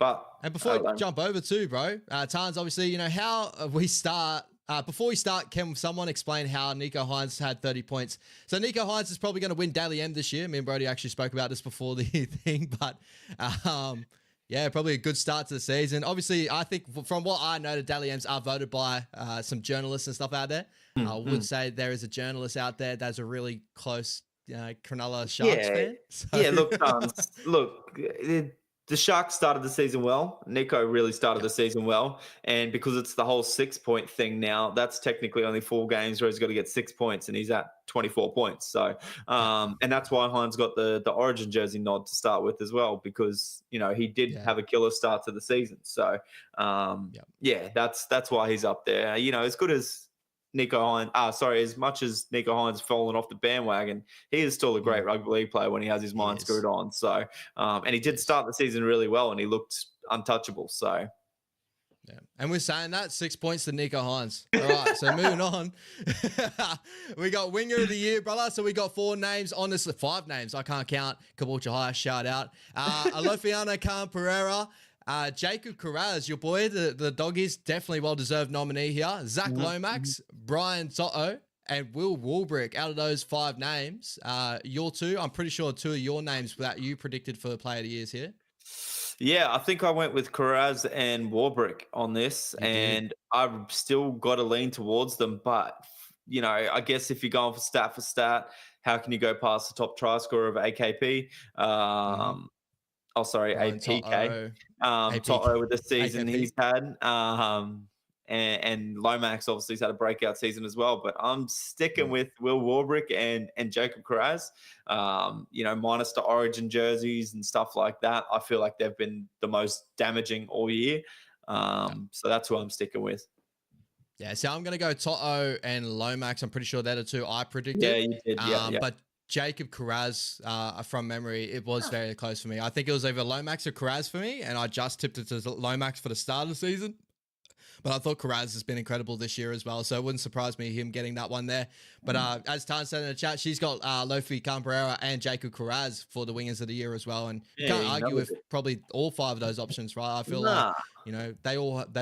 And before we jump over too, bro, Tarns, obviously, you know, how we start Before we start, can someone explain how Nico Hines had 30 points? So Nico Hines is probably going to win Daily M this year. Me and Brody actually spoke about this before the thing, but yeah, probably a good start to the season. Obviously, I think from what I know, the Daily M's are voted by some journalists and stuff out there. I would say there is a journalist out there that's a really close Cronulla Sharks fan. So. Yeah, look, the Sharks started the season well. Nico really started the season well. And because it's the whole 6-point thing now, that's technically only 4 games where he's got to get 6 points, and he's at 24 points. So, and that's why Hines got the Origin jersey nod to start with as well, because, you know, he did have a killer start to the season. So, yeah, that's why he's up there. You know, as good as as much as Nico Hines fallen off the bandwagon, he is still a great rugby league player when he has his mind screwed on. So, and he did start the season really well, and he looked untouchable. So, yeah, and we're saying that 6 points to Nico Hines. All right, so moving on, we got winger of the year, brother. So we got 4 names on this, 5 names. I can't count. Caboolture High, shout out. Alofiana Khan Pereira. Jacob Carraz, your boy, the doggies, definitely well-deserved nominee here. Zach Lomax, Brian Toto, and Will Warbrick. Out of those 5 names, your 2, I'm pretty sure 2 of your names that you predicted for Player of the Years here. Yeah, I think I went with Carraz and Warbrick on this, and I've still got to lean towards them. But, you know, I guess if you're going for stat, how can you go past the top try scorer of AKP? APK. Toto with the season AKP. He's had. And Lomax obviously has had a breakout season as well. But I'm sticking with Will Warbrick and Jacob Carraz. You know, minus the Origin jerseys and stuff like that. I feel like they've been the most damaging all year. So that's who I'm sticking with. Yeah, so I'm going to go Toto and Lomax. I'm pretty sure they're the 2 I predicted. Yeah, you did. Yeah. But Jacob Carraz, from memory, it was very close for me. I think it was either Lomax or Carraz for me, and I just tipped it to Lomax for the start of the season. But I thought Carraz has been incredible this year as well, so it wouldn't surprise me him getting that one there. But as Tan said in the chat, she's got Lofi Camperera and Jacob Carraz for the wingers of the year as well. And you can't argue with probably all 5 of those options, right? I feel like, you know, they've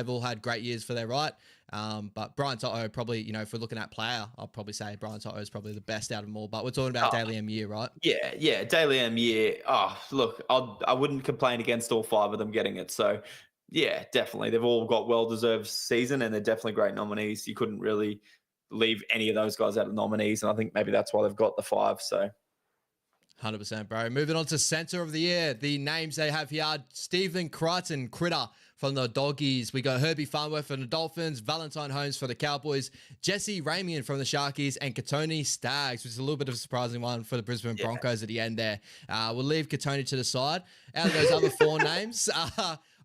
all had great years for their right. But Brian Toto probably, you know, if we're looking at player, I'll probably say Brian Toto is probably the best out of them all. But we're talking about Daily M year, right? Yeah, Daily M year. Oh, look, I wouldn't complain against all 5 of them getting it. So, yeah, definitely. They've all got well-deserved season, and they're definitely great nominees. You couldn't really leave any of those guys out of nominees, and I think maybe that's why they've got the 5. So, 100%, bro. Moving on to Centre of the Year. The names they have here, Stephen Crichton, Critter from the Doggies. We got Herbie Farnworth from the Dolphins, Valentine Holmes for the Cowboys, Jesse Ramian from the Sharkies, and Katoni Staggs, which is a little bit of a surprising one for the Brisbane Broncos at the end there. We'll leave Katoni to the side. Out of those other 4 names,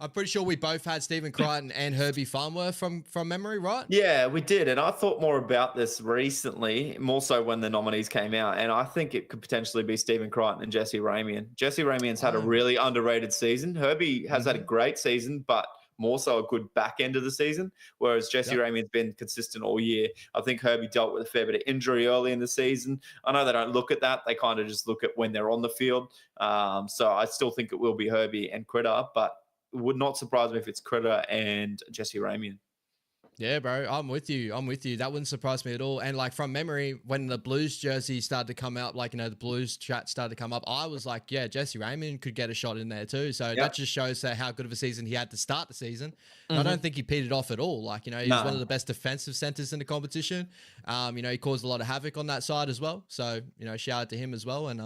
I'm pretty sure we both had Stephen Crichton and Herbie Farnworth from memory, right? Yeah, we did. And I thought more about this recently, more so when the nominees came out. And I think it could potentially be Stephen Crichton and Jesse Ramian. Jesse Ramian's had a really underrated season. Herbie has had a great season, but more so a good back end of the season, whereas Jesse Ramian's been consistent all year. I think Herbie dealt with a fair bit of injury early in the season. I know they don't look at that. They kind of just look at when they're on the field. So I still think it will be Herbie and Critter, but it would not surprise me if it's Critter and Jesse Ramian. Yeah, bro, I'm with you. That wouldn't surprise me at all. And like from memory, when the Blues jersey started to come out, like, you know, the Blues chat started to come up, I was like, yeah, Jesse Ramian could get a shot in there too. So that just shows how good of a season he had to start the season. I don't think he petered off at all. Like, you know, he was one of the best defensive centers in the competition. You know, he caused a lot of havoc on that side as well. So, you know, shout out to him as well. And,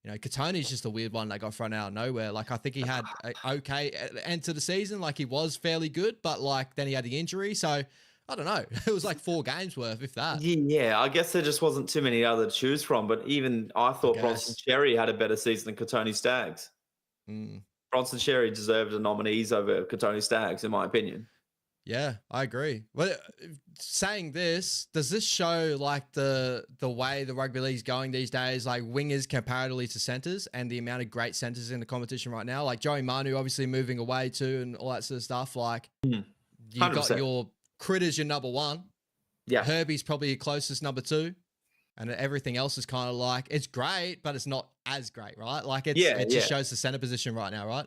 you know, Katoni's just a weird one that got thrown out of nowhere. Like, I think he had an okay end to the season. Like, he was fairly good, but like then he had the injury. So I don't know. It was like 4 games worth, if that. Yeah, I guess there just wasn't too many other to choose from. But even I thought Bronson Xerri had a better season than Katoni Staggs. Bronson Xerri deserved a nominees over Katoni Staggs, in my opinion. Yeah, I agree. Well, saying this, does this show like the way the rugby league's going these days, like wingers comparatively to centers and the amount of great centers in the competition right now? Like Joey Manu obviously moving away too and all that sort of stuff. Like you've got your Critter's your number 1. Yeah. Herbie's probably your closest number 2. And everything else is kind of like, it's great, but it's not as great, right? Like it just shows the center position right now, right?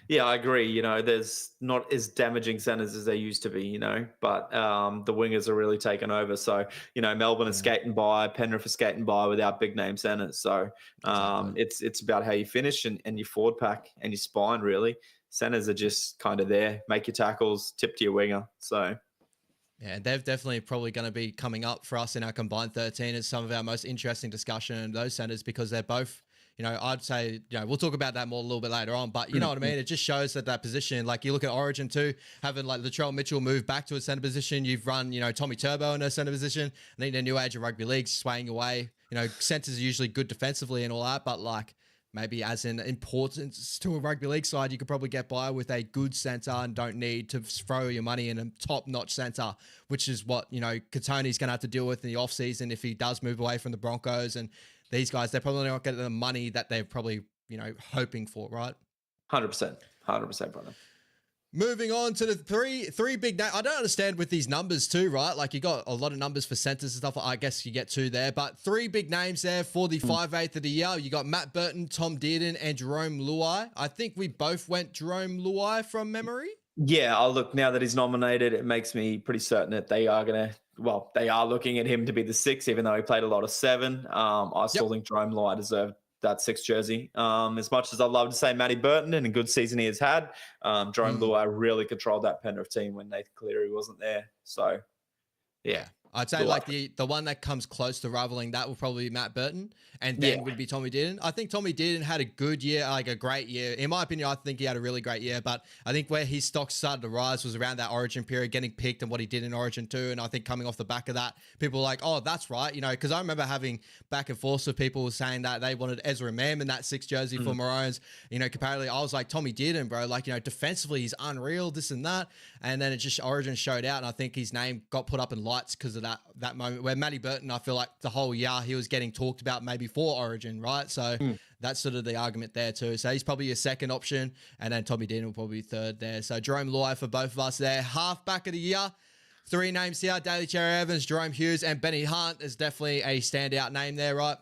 Yeah, I agree. There's not as damaging centers as there used to be, but the wingers are really taking over. So, Melbourne is Yeah, skating by, Penrith is skating by without big name centers. So exactly. it's about how you finish and your forward pack and your spine, really. Centers are just kind of there, make your tackles, tip to your winger. So, Yeah, they're definitely probably going to be coming up for us in our combined 13 as some of our most interesting discussion in those centers because they're both, I'd say, we'll talk about that more a little bit later on, but you know what I mean? It just shows that position, like you look at Origin too, having like Latrell Mitchell move back to a center position. You've run, Tommy Turbo in a center position. I think the new age of rugby league swaying away, centers are usually good defensively and all that, but like, maybe as an importance to a rugby league side, you could probably get by with a good centre and don't need to throw your money in a top-notch centre, which is what, Katoni's going to have to deal with in the offseason if he does move away from the Broncos. And these guys, they're probably not getting the money that they're probably, hoping for, right? 100%. 100%, brother. Moving on to the three big names. I don't understand with these numbers too, right? Like you got a lot of numbers for centers and stuff. I guess you get two there, but three big names there for the 5/8 of the year. You got Matt Burton, Tom Dearden, and Jerome Luai. I think we both went Jerome Luai from memory. Yeah, I'll look now that he's nominated. It makes me pretty certain that they are looking at him to be the 6, even though he played a lot of 7. I still think Jerome Luai deserved that 6 jersey. As much as I'd love to say Matty Burton and a good season he has had, Jerome Luai really controlled that Penrith team when Nathan Cleary wasn't there. So, yeah. I'd say like the one that comes close to rivaling that will probably be Matt Burton, and then would be Tommy Dearden. I think Tommy Dearden had a good year, like a great year. In my opinion, I think he had a really great year, but I think where his stock started to rise was around that Origin period, getting picked and what he did in Origin 2. And I think coming off the back of that, people were like, oh, that's right. Because I remember having back and forth with people saying that they wanted Ezra Mam in that 6 jersey for Maroons. Comparatively, I was like, Tommy Dearden, bro, like, defensively, he's unreal, this and that. And then it just Origin showed out. And I think his name got put up in lights because of that moment where Matty Burton, I feel like the whole year he was getting talked about maybe for Origin, right? So that's sort of the argument there too. So he's probably your second option, and then Tommy Dean will probably be third there. So Jerome Luai for both of us there. Halfback of the year, 3 names here: Daly Cherry Evans, Jerome Hughes, and Benny Hunt is definitely a standout name there, right?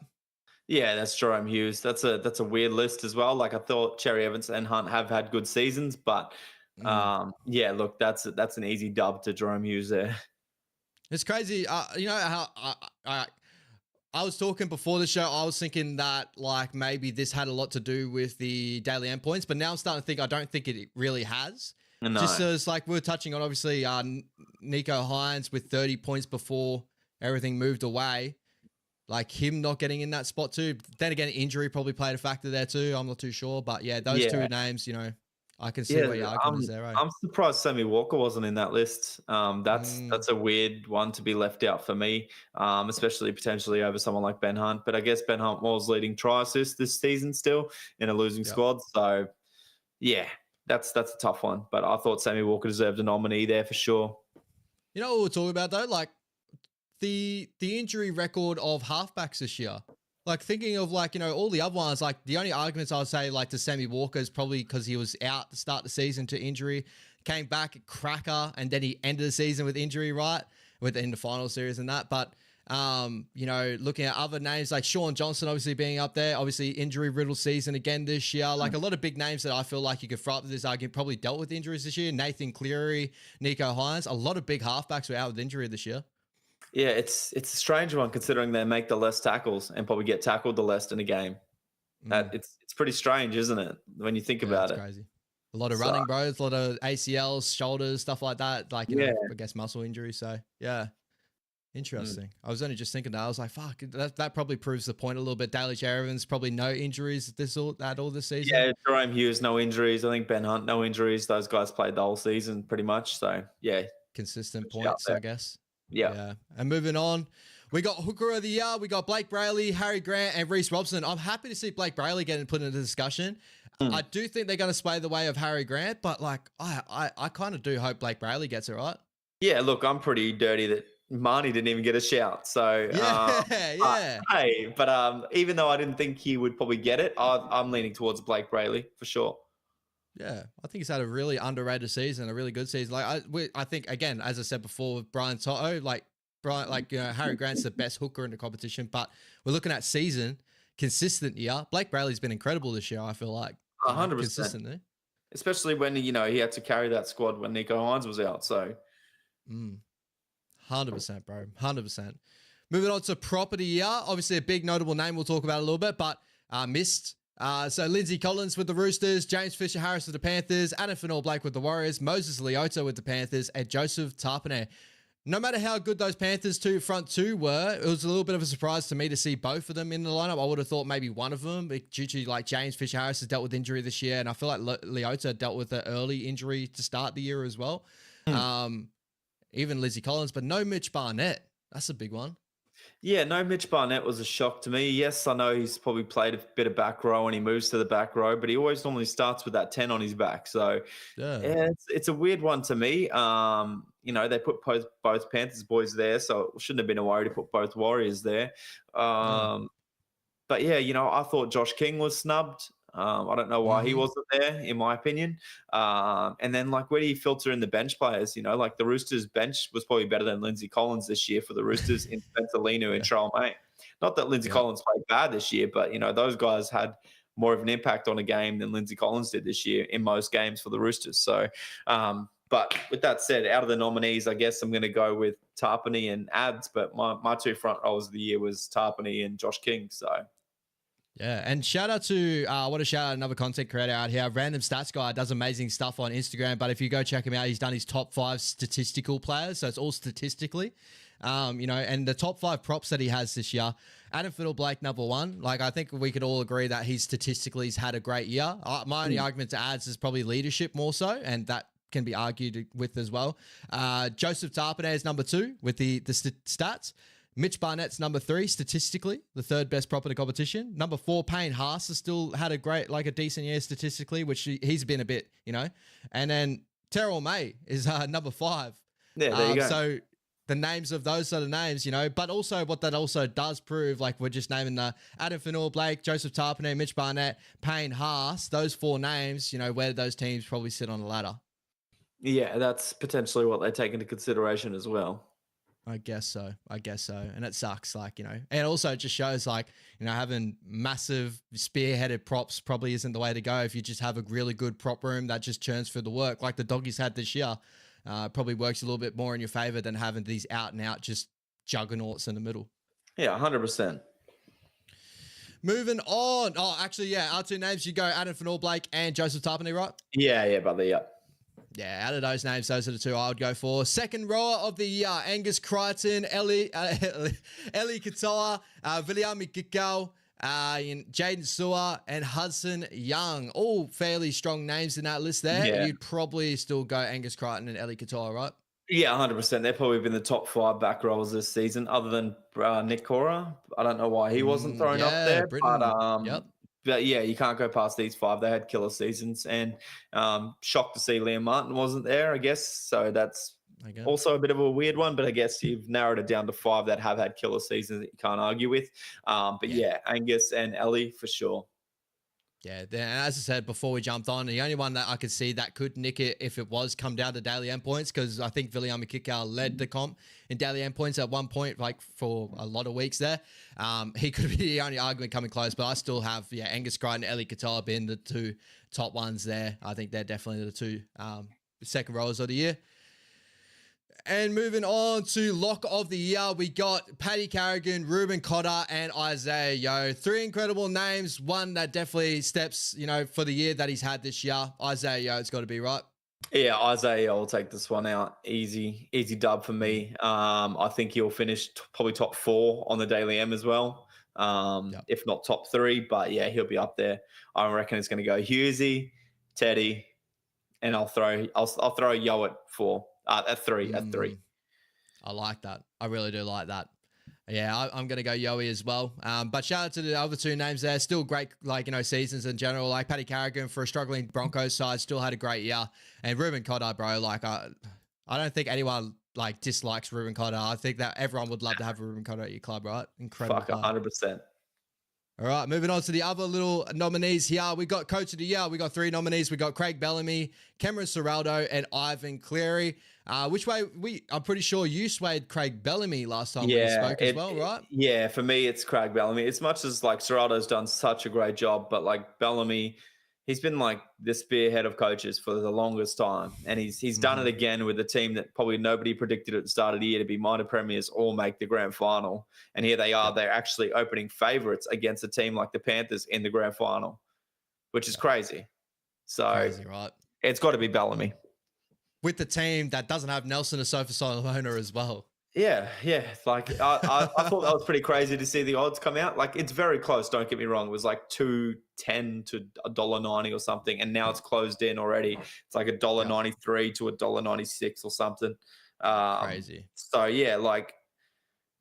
Yeah, that's Jerome Hughes. That's a weird list as well. Like I thought Cherry Evans and Hunt have had good seasons, but look, that's an easy dub to Jerome Hughes there. It's crazy. How I was talking before the show, I was thinking that like maybe this had a lot to do with the daily endpoints, but now I'm starting to think I don't think it really has. No. Just as like we were touching on, obviously, Nico Hines with 30 points before everything moved away. Like him not getting in that spot too. Then again, injury probably played a factor there too. I'm not too sure, but yeah, those two names, I can see where your argument is there, right? I'm surprised Sammy Walker wasn't in that list. That's a weird one to be left out for me, especially potentially over someone like Ben Hunt. But I guess Ben Hunt was leading try assist this season still in a losing squad. So, yeah, that's a tough one. But I thought Sammy Walker deserved a nominee there for sure. You know what we're talking about though? Like the injury record of halfbacks this year. Like thinking of like, all the other ones, like the only arguments I would say like to Sammy Walker is probably because he was out to start the season to injury, came back cracker, and then he ended the season with injury, right? Within the final series and that. But, looking at other names like Sean Johnson, obviously being up there, obviously injury riddled season again this year. Like a lot of big names that I feel like you could throw up to this argument probably dealt with injuries this year. Nathan Cleary, Nico Hines, a lot of big halfbacks were out with injury this year. Yeah, it's a strange one considering they make the less tackles and probably get tackled the less in a game. That it's pretty strange, isn't it? When you think about it. Crazy. A lot of running, bro. A lot of ACLs, shoulders, stuff like that. Like, I guess muscle injury. So yeah, interesting. I was only just thinking that I was like, fuck, that probably proves the point a little bit. Daly Cherry Evans, probably no injuries all this season. Yeah, Jerome Hughes, no injuries. I think Ben Hunt, no injuries. Those guys played the whole season pretty much. So yeah, consistent points, I guess. Yeah. And moving on, we got Hooker of the Year. We got Blake Brayley, Harry Grant, and Reece Robson. I'm happy to see Blake Brayley getting put into the discussion. I do think they're going to sway the way of Harry Grant, but like I kind of do hope Blake Brayley gets it right. Yeah, look, I'm pretty dirty that Marnie didn't even get a shout. So but even though I didn't think he would probably get it, I'm leaning towards Blake Brayley for sure. Yeah, I think he's had a really underrated season, a really good season. Like I think again, as I said before, with Brian Toto, Harry Grant's the best hooker in the competition, but we're looking at season consistent year. Blake Brayley's been incredible this year. I feel like 100% consistently. especially when he had to carry that squad when Nico Hines was out. So 100%, bro. 100%. Moving on to property year. Obviously, a big notable name we'll talk about a little bit, but missed. So Lindsay Collins with the Roosters, James Fisher-Harris with the Panthers, Adam Fanor-Blake with the Warriors, Moses Leota with the Panthers, and Joseph Tarpanay. No matter how good those Panthers front two were, it was a little bit of a surprise to me to see both of them in the lineup. I would have thought maybe one of them, due to like James Fisher-Harris has dealt with injury this year, and I feel like Leota dealt with an early injury to start the year as well. Even Lizzie Collins, but no Mitch Barnett. That's a big one. Yeah, no, Mitch Barnett was a shock to me. Yes, I know he's probably played a bit of back row and he moves to the back row, but he always normally starts with that 10 on his back. So yeah, it's a weird one to me. They put both Panthers boys there, so it shouldn't have been a worry to put both Warriors there. But yeah, I thought Josh King was snubbed. I don't know why he wasn't there, in my opinion. And then, like, where do you filter in the bench players? Like the Roosters bench was probably better than Lindsay Collins this year for the Roosters in Spencer Linu and Charles May. Not that Lindsay Collins played bad this year, but, those guys had more of an impact on a game than Lindsay Collins did this year in most games for the Roosters. So, but with that said, out of the nominees, I guess I'm going to go with Tarpanay and Ads, but my two front rows of the year was Tarpanay and Josh King, so... Yeah, and shout out to, I want to shout out another content creator out here, Random Stats Guy, does amazing stuff on Instagram, but if you go check him out, he's done his top 5 statistical players, so it's all statistically, and the top 5 props that he has this year, Adam Fiddle-Blake, number 1, like, I think we could all agree that he's had a great year. My only argument to add is probably leadership more so, and that can be argued with as well. Joseph Tarpanay is number 2 with the stats. Mitch Barnett's number 3, statistically, the 3rd best prop in the competition. Number 4, Payne Haas has still had a decent year statistically, which he's been a bit, And then Terrell May is number 5. Yeah, there you go. So the names of those sort of names, but also what that also does prove, like we're just naming the Adam Fanor-Blake, Joseph Tarpanay, Mitch Barnett, Payne Haas, those 4 names, where those teams probably sit on the ladder. Yeah, that's potentially what they take into consideration as well. I guess so. And it sucks, and also it just shows having massive spearheaded props probably isn't the way to go. If you just have a really good prop room that just churns through the work like the Doggies had this year, probably works a little bit more in your favor than having these out and out just juggernauts in the middle. Yeah, 100%. Moving on. Oh, actually, yeah, our 2 names, you go Adam Fanor-Blake and Joseph Tarpanay, right? Yeah, brother, yeah. Yeah, out of those names, those are the 2 I would go for. Second rower of the year, Angus Crichton, Ellie Katoa, William Mikikau, Jaden Sewer, and Hudson Young. All fairly strong names in that list there. Yeah. You'd probably still go Angus Crichton and Ellie Katoa, right? Yeah, 100%. They've probably been the top 5 back rowers this season, other than Nick Cora. I don't know why he wasn't thrown up there, Britain. But But yeah, you can't go past these 5. They had killer seasons, and shocked to see Liam Martin wasn't there, I guess. So that's also a bit of a weird one, but I guess you've narrowed it down to 5 that have had killer seasons that you can't argue with. But yeah, Angus and Ellie for sure. Yeah, as I said before we jumped on, the only one that I could see that could nick it if it was come down to daily endpoints, because I think Viliami Kikau led the comp in daily endpoints at one point, like for a lot of weeks there. He could be the only argument coming close, but I still have Angus Crichton and Ellie Katoa being the 2 top ones there. I think they're definitely the 2 second rowers of the year. And moving on to lock of the year, we got Paddy Carrigan, Ruben Cotter, and Isaiah Yeo. 3 incredible names. One that definitely steps, for the year that he's had this year. Isaiah Yeo, it's got to be right. Yeah, Isaiah will take this one out. Easy dub for me. I think he'll finish probably top 4 on the Daily M as well. If not top 3, but yeah, he'll be up there. I reckon it's going to go Hughesy, Teddy, and I'll throw Yeo at 4. At 3. I like that. I really do like that. Yeah, I'm going to go Yowie as well. But shout out to the other 2 names there. Still great, seasons in general. Like Paddy Carrigan for a struggling Broncos side, still had a great year. And Ruben Cotter, bro, I don't think anyone dislikes Ruben Cotter. I think that everyone would love to have Ruben Cotter at your club, right? Incredible. Fuck, 100%. All right, moving on to the other little nominees here. We got Coach of the Year. We got 3 nominees. We got Craig Bellamy, Cameron Serraldo, and Ivan Cleary. Which way I'm pretty sure you swayed Craig Bellamy last time we spoke as well, right? Yeah, for me, it's Craig Bellamy. As much as Serraldo's done such a great job, but Bellamy, he's been like the spearhead of coaches for the longest time, and he's done it again with a team that probably nobody predicted at the start of the year to be minor premiers or make the grand final. And here they are; they're actually opening favourites against a team like the Panthers in the grand final, which is crazy. So Crazy, right? It's got to be Bellamy. With the team that doesn't have Nelson Asofa-Solomona as well. Yeah. Like I thought that was pretty crazy to see the odds come out. Like it's very close. Don't get me wrong. It was like $2.10 to $1.90 or something, and now it's closed in already. It's like $1.93 to $1.96 or something. Crazy. So yeah, like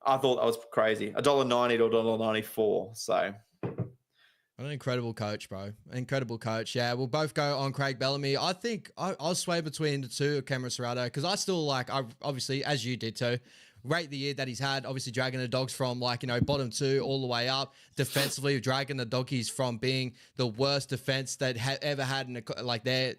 I thought that was crazy. $1.90 to $1.94. So. An incredible coach, bro. Incredible coach. Yeah, we'll both go on Craig Bellamy. I think I'll sway between the two of Cameron Serrato because I still I obviously, as you did too, rate the year that he's had. Obviously, dragging the Dogs from bottom two all the way up. Defensively, dragging the Doggies from being the worst defense that ever had in their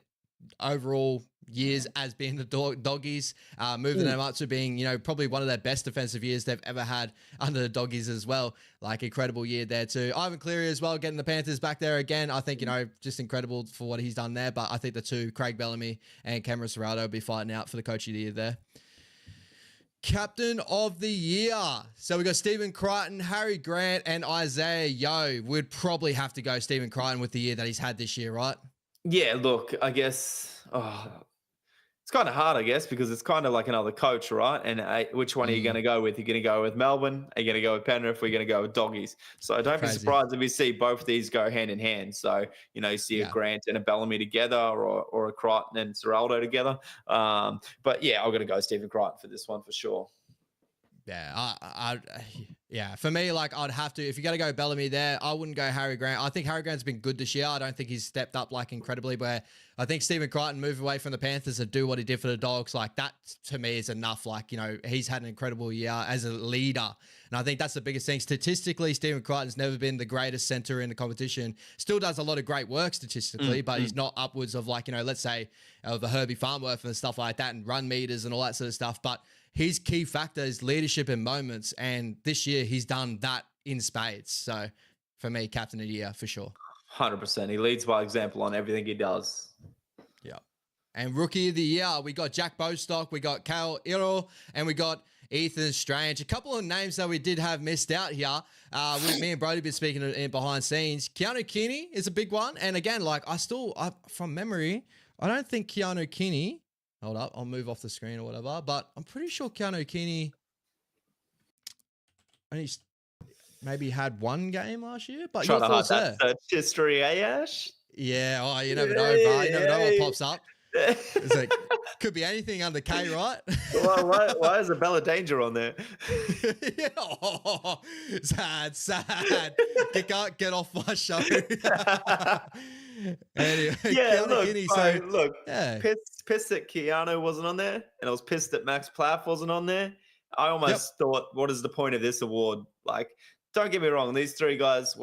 overall years as being the Doggies, moving them up to being, probably one of their best defensive years they've ever had under the Doggies as well. Like, incredible year there too. Ivan Cleary as well, getting the Panthers back there again. I think, just incredible for what he's done there. But I think the two, Craig Bellamy and Cameron Serrato, will be fighting out for the Coach of the Year there. Captain of the Year. So we got Stephen Crichton, Harry Grant, and Isaiah Yeo. We'd probably have to go Stephen Crichton with the year that he's had this year, right? Yeah, look, I guess it's kind of hard, I guess, because it's kind of like another coach, right? And which one are you going to go with? You're going to go with Melbourne? Are you going to go with Penrith? We're going to go with Doggies. So don't be surprised if we see both of these go hand in hand. So, you see a Grant and a Bellamy together or a Crichton and Serraldo together. But yeah, I'm going to go Stephen Crichton for this one for sure. Yeah, for me, I'd have to, if you're going to go Bellamy there, I wouldn't go Harry Grant. I think Harry Grant's been good this year. I don't think he's stepped up incredibly, but I think Stephen Crichton move away from the Panthers and do what he did for the Dogs. That to me is enough. He's had an incredible year as a leader. And I think that's the biggest thing. Statistically, Stephen Crichton's never been the greatest center in the competition. Still does a lot of great work statistically, but he's not upwards of let's say the Herbie Farnworth and stuff like that and run meters and all that sort of stuff. But his key factor is leadership in moments, and this year he's done that in spades. So, for me, Captain of the Year for sure. 100%. He leads by example on everything he does. Yeah. And Rookie of the Year, we got Jack Bostock, we got Kale Iro, and we got Ethan Strange. A couple of names that we did have missed out here. With me and Brody been speaking in behind scenes. Keanu Keeney is a big one, and again, from memory, I don't think Keanu Keeney. Hold up, I'll move off the screen or whatever. But I'm pretty sure Keanu Keeney only maybe had one game last year. But your thoughts there? Search history, Ash? Yeah, you never know, bro. You never know what pops up. It's could be anything under K, right? Why is a Bella Danger on there? Sad. Get off my show. Anyway, pissed that Keanu wasn't on there, and I was pissed that Max Plaff wasn't on there. I almost thought, what is the point of this award? Don't get me wrong, these three guys,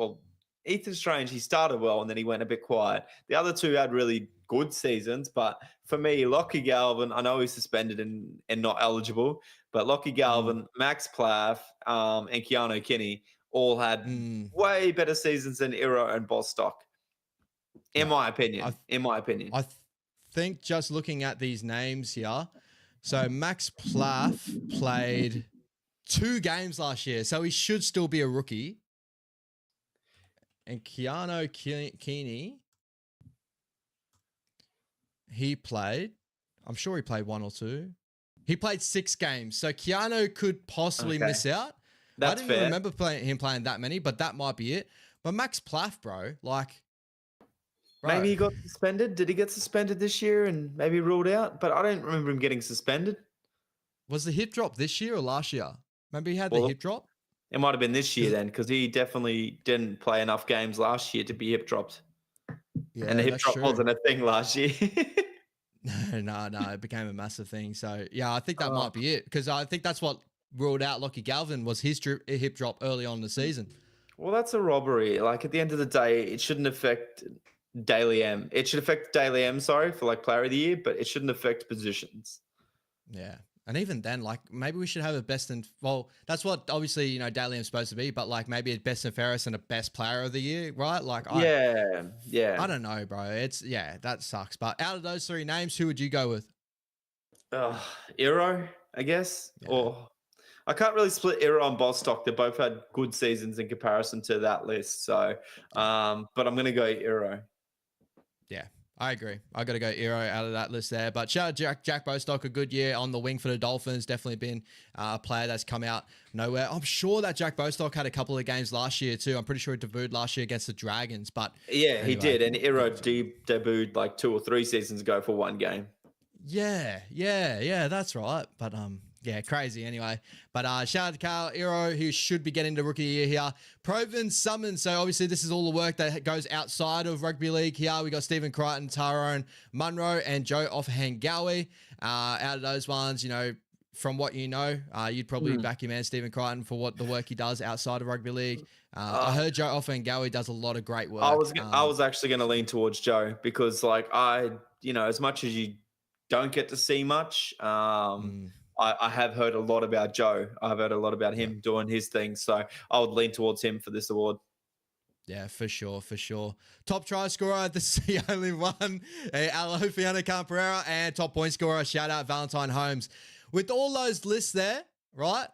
Ethan Strange, he started well and then he went a bit quiet. The other two had really good seasons, but for me, Lockie Galvin, I know he's suspended and not eligible, but Lockie Galvin, Max Plaff, and Keanu Kinney all had way better seasons than Iro and Bostock. In my opinion. I think just looking at these names here, so Max Plaff played 2 games last year, so he should still be a rookie. And Keanu Keeney, he played, I'm sure he played 1 or 2. He played 6 games, so Keanu could possibly miss out. That's I didn't fair. remember him playing that many, but that might be it. But Max Plaff, bro. Maybe he got suspended. Did he get suspended this year and maybe ruled out? But I don't remember him getting suspended. Was the hip drop this year or last year? Maybe he had the hip drop? It might have been this year then, because he definitely didn't play enough games last year to be hip dropped. Yeah, and the hip drop wasn't a thing last year. No, it became a massive thing. So, yeah, I think that might be it, because I think that's what ruled out Lockie Galvin was his hip drop early on in the season. Well, that's a robbery. At the end of the day, it shouldn't affect Daily M. It should affect Daily M, for Player of the Year, but it shouldn't affect positions. Yeah. And even then, like maybe we should have a best and well, that's what obviously Dally M's supposed to be, but like maybe a best and fairest and a best player of the year, right? Like Yeah, I don't know, bro. It's that sucks. But out of those three names, who would you go with? Eero, I guess. Yeah. Or I can't really split Eero and Bostock. They both had good seasons in comparison to that list. So, but I'm going to go Eero. Yeah, I agree. I got to go Eero out of that list there. But shout out Jack Bostock, a good year on the wing for the Dolphins. Definitely been a player that's come out nowhere. I'm sure that Jack Bostock had a couple of games last year too. I'm pretty sure he debuted last year against the Dragons. But yeah, anyway. He did. And Eero debuted like 2 or 3 seasons ago for one game. Yeah, that's right. But yeah, crazy anyway. But shout out to Carl Eero, who should be getting the rookie year here. Proven summon. So obviously this is all the work that goes outside of rugby league here. We got Stephen Crichton, Tyrone Munro, and Joe Offengawi. Out of those ones, from what you'd probably back your man Stephen Crichton for what the work he does outside of rugby league. I heard Joe Offengawi does a lot of great work. I was actually going to lean towards Joe because like as much as you don't get to see much, I have heard a lot about Joe. I've heard a lot about him doing his thing. So I would lean towards him for this award. Yeah, for sure. Top try scorer, this is the only one. Alofiana Camperera, and top point scorer, shout out Valentine Holmes. With all those lists there, right?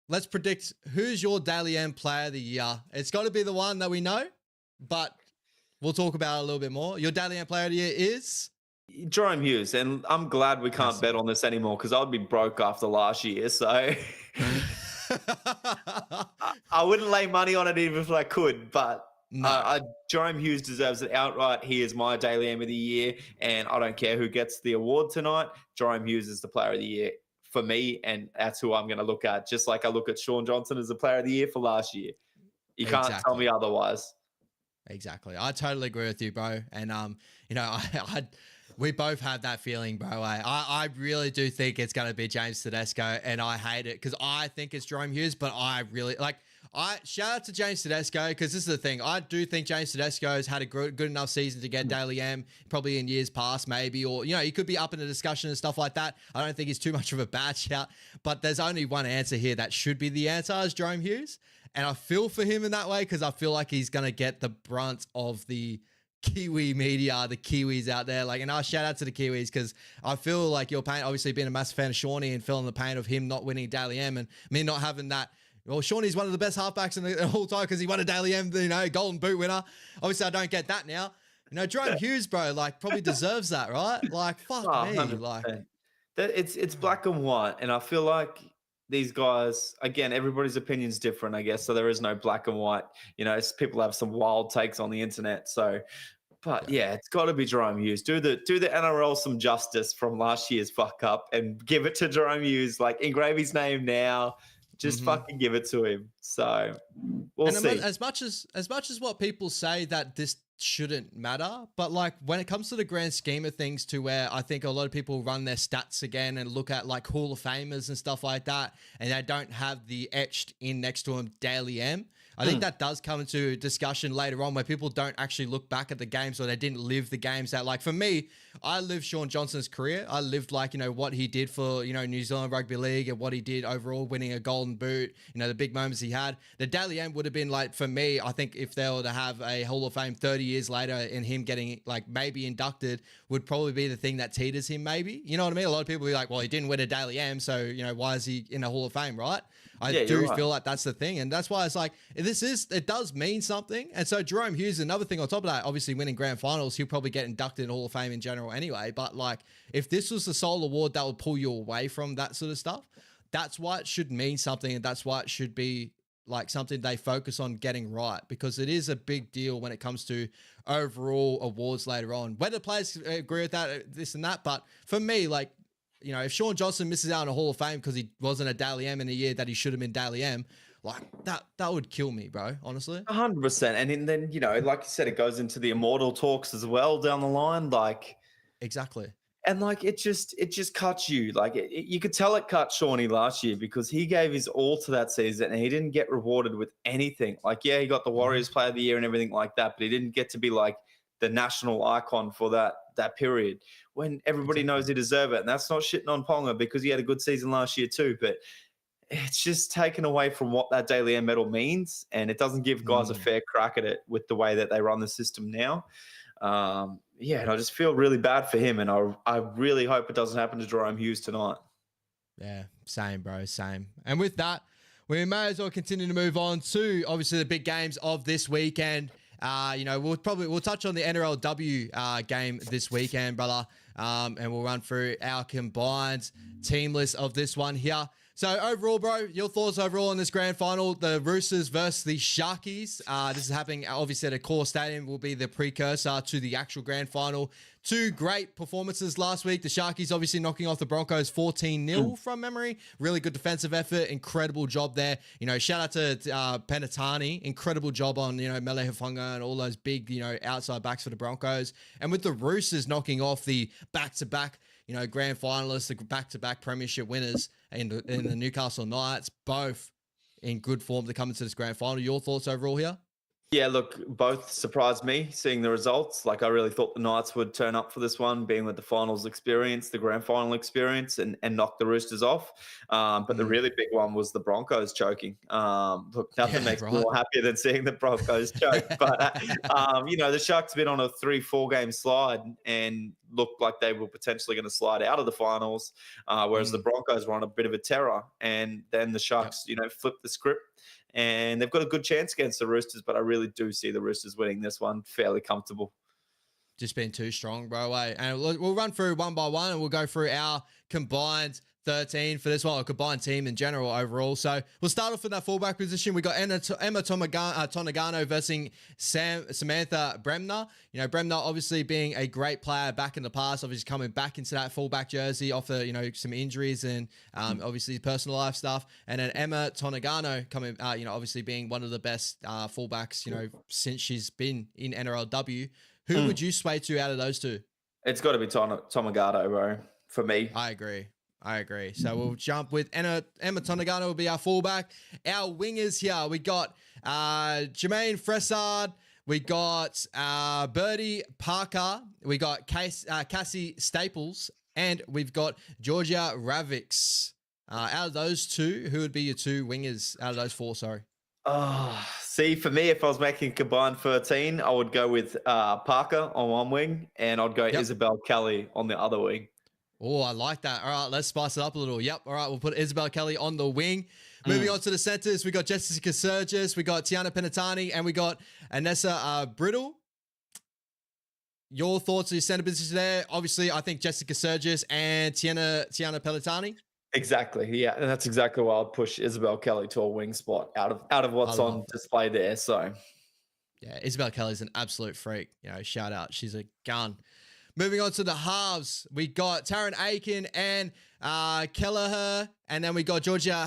Let's predict who's your Dally M player of the year. It's got to be the one that we know, but we'll talk about it a little bit more. Your Dally M player of the year is Jerome Hughes, and I'm glad we can't bet on this anymore because I'd be broke after last year. So I wouldn't lay money on it even if I could, but Jerome Hughes deserves it outright. He is my Dally M of the year, and I don't care who gets the award tonight. Jerome Hughes is the player of the year for me, and that's who I'm going to look at, just like I look at Sean Johnson as the player of the year for last year. You can't tell me otherwise. Exactly. I totally agree with you, bro. And, we both have that feeling, bro. I really do think it's going to be James Tedesco, and I hate it because I think it's Jerome Hughes, but I really shout out to James Tedesco because this is the thing. I do think James Tedesco's had a good enough season to get Dally M, probably in years past, maybe, or he could be up in the discussion and stuff like that. I don't think he's too much of a bad shout, but there's only one answer here that should be the answer is Jerome Hughes, and I feel for him in that way because I feel like he's going to get the brunt of the Kiwi media, the Kiwis out there. And I shout out to the Kiwis because I feel like your pain, obviously being a massive fan of Shawnee and feeling the pain of him not winning Dally M and me not having that. Well, Shawnee's one of the best halfbacks in the whole time because he won a Dally M, Golden Boot winner. Obviously, I don't get that now. Jerome Hughes, bro, probably deserves that, right? Fuck me. 100%. It's black and white, and I feel like these guys, again, everybody's opinion's different, I guess. So there is no black and white. People have some wild takes on the internet. So, but yeah, it's got to be Jerome Hughes. Do the NRL some justice from last year's fuck up and give it to Jerome Hughes. Engrave his name now. Just fucking give it to him. So we'll see. As much as what people say that this shouldn't matter, but when it comes to the grand scheme of things, to where I think a lot of people run their stats again and look at Hall of Famers and stuff like that, and they don't have the etched in next to them Dally M. I think that does come into discussion later on where people don't actually look back at the games or they didn't live the games that, for me, I lived Sean Johnson's career. I lived what he did for, New Zealand Rugby League and what he did overall, winning a Golden Boot, the big moments he had. The Dally M would have been for me, I think if they were to have a Hall of Fame 30 years later and him getting maybe inducted would probably be the thing that teeters him maybe. You know what I mean? A lot of people be like, well, he didn't win a Dally M, so, why is he in a Hall of Fame, right? I do feel like that's the thing. And that's why it's it does mean something. And so Jerome Hughes, another thing on top of that, obviously winning grand finals, he'll probably get inducted in Hall of Fame in general anyway. But if this was the sole award that would pull you away from that sort of stuff, that's why it should mean something. And that's why it should be something they focus on getting right, because it is a big deal when it comes to overall awards later on. Whether players agree with that, this and that. But for me, if Sean Johnson misses out on a Hall of Fame because he wasn't a Dally M in a year that he should have been Dally M, that would kill me, bro, honestly. 100%. And then, like you said, it goes into the immortal talks as well down the line. Exactly. And it just cuts you. You could tell it cut Shawnee last year because he gave his all to that season and he didn't get rewarded with anything. He got the Warriors Player of the Year and everything like that, but he didn't get to be the national icon for that period when everybody knows he deserves it. And that's not shitting on Ponga because he had a good season last year too, but it's just taken away from what that Dally M medal means, and it doesn't give guys a fair crack at it with the way that they run the system now. And I just feel really bad for him, and I really hope it doesn't happen to Jerome Hughes tonight. Yeah, same, bro, same. And with that, we may as well continue to move on to obviously the big games of this weekend. We'll touch on the NRLW game this weekend, brother, and we'll run through our combined team list of this one here. So overall, bro, your thoughts overall on this grand final, the Roosters versus the Sharkies. This is happening obviously at a core stadium, will be the precursor to the actual grand final. Two great performances last week. The Sharkies obviously knocking off the Broncos 14-0 from memory. Really good defensive effort. Incredible job there. Shout out to Penrith. Incredible job on, Mele Hufanga and all those big, outside backs for the Broncos. And with the Roosters knocking off the back-to-back, grand finalists, the back-to-back premiership winners in the Newcastle Knights, both in good form to come into this grand final. Your thoughts overall here? Yeah, look, both surprised me seeing the results. Like, I really thought the Knights would turn up for this one, being with the finals experience, the grand final experience, and knock the Roosters off. But the really big one was the Broncos choking. Look, nothing makes me more happier than seeing the Broncos choke. But, the Sharks have been on a 3-4 game slide and looked like they were potentially going to slide out of the finals, whereas the Broncos were on a bit of a terror. And then the Sharks, flipped the script. And they've got a good chance against the Roosters, but I really do see the Roosters winning this one fairly comfortable. Just been too strong, bro. And we'll run through one by one, and we'll go through our combined 13 for this one, a combined team in general overall. So we'll start off with that fullback position. We got Emma Tonegano versus Samantha Bremner. Bremner obviously being a great player back in the past, obviously coming back into that fullback jersey after, some injuries and obviously personal life stuff. And then Emma Tonegano coming, obviously being one of the best fullbacks, since she's been in NRLW. Who would you sway to out of those two? It's got to be Tomagato, bro, for me. I agree. So we'll jump with Emma Tonegano will be our fullback. Our wingers here, we got Jermaine Fressard, we got Birdie Parker, we got Cassie Staples, and we've got Georgia Ravix. Out of those two, who would be your two wingers out of those four, sorry? See, for me, if I was making a combined 13, I would go with Parker on one wing, and I'd go Isabel Kelly on the other wing. Oh, I like that. All right, let's spice it up a little. Yep. All right, we'll put Isabel Kelly on the wing. Moving on to the centers, we got Jessica Sergis, we got Tiana Penatani, and we got Anessa Brittle. Your thoughts on your center position there? Obviously, I think Jessica Sergis and Tiana Penatani. Exactly. Yeah, and that's exactly why I'd push Isabel Kelly to a wing spot out of what's on display there. So, yeah, Isabel Kelly's an absolute freak. Shout out. She's a gun. Moving on to the halves, we got Taryn Aiken and Kelleher, and then we got Georgia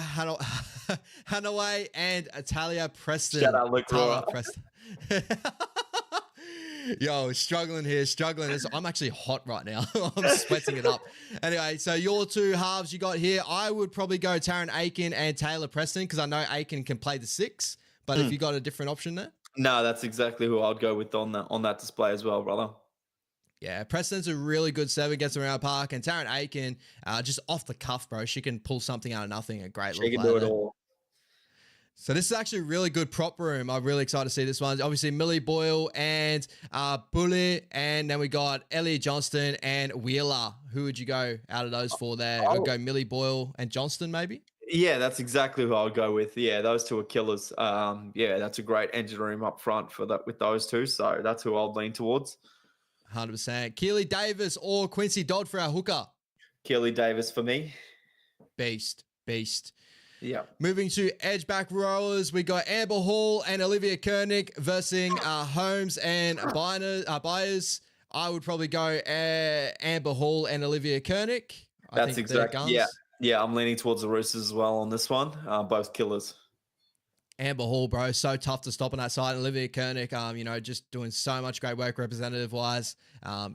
Hanaway and Talia Preston. Shout out, Luke Preston. Yo, struggling here. I'm actually hot right now. I'm sweating it up. Anyway, so your two halves you got here, I would probably go Taryn Aiken and Taylor Preston because I know Aiken can play the 6, but if you got a different option there? No, that's exactly who I'd go with on that display as well, brother. Yeah, Preston's a really good 7, gets around park, and Taryn Aiken, just off the cuff, bro. She can pull something out of nothing. A great little player. She can do it all. So this is actually a really good prop room. I'm really excited to see this one. Obviously, Millie Boyle and Bully, and then we got Ellie Johnston and Wheeler. Who would you go out of those four there? I'd go Millie Boyle and Johnston, maybe? Yeah, that's exactly who I would go with. Yeah, those two are killers. Yeah, that's a great engine room up front for that with those two. So that's who I'll lean towards. 100%. Keely Davis or Quincy Dodd for our hooker? Keely Davis for me. Beast. Yeah. Moving to edge back rowers, we got Amber Hall and Olivia Koenig versus Holmes and Byers. I would probably go Amber Hall and Olivia Koenig. That's exactly. Yeah. I'm leaning towards the Roosters as well on this one. Both killers. Amber Hall, bro, so tough to stop on that side. Olivia Koenig, just doing so much great work representative-wise.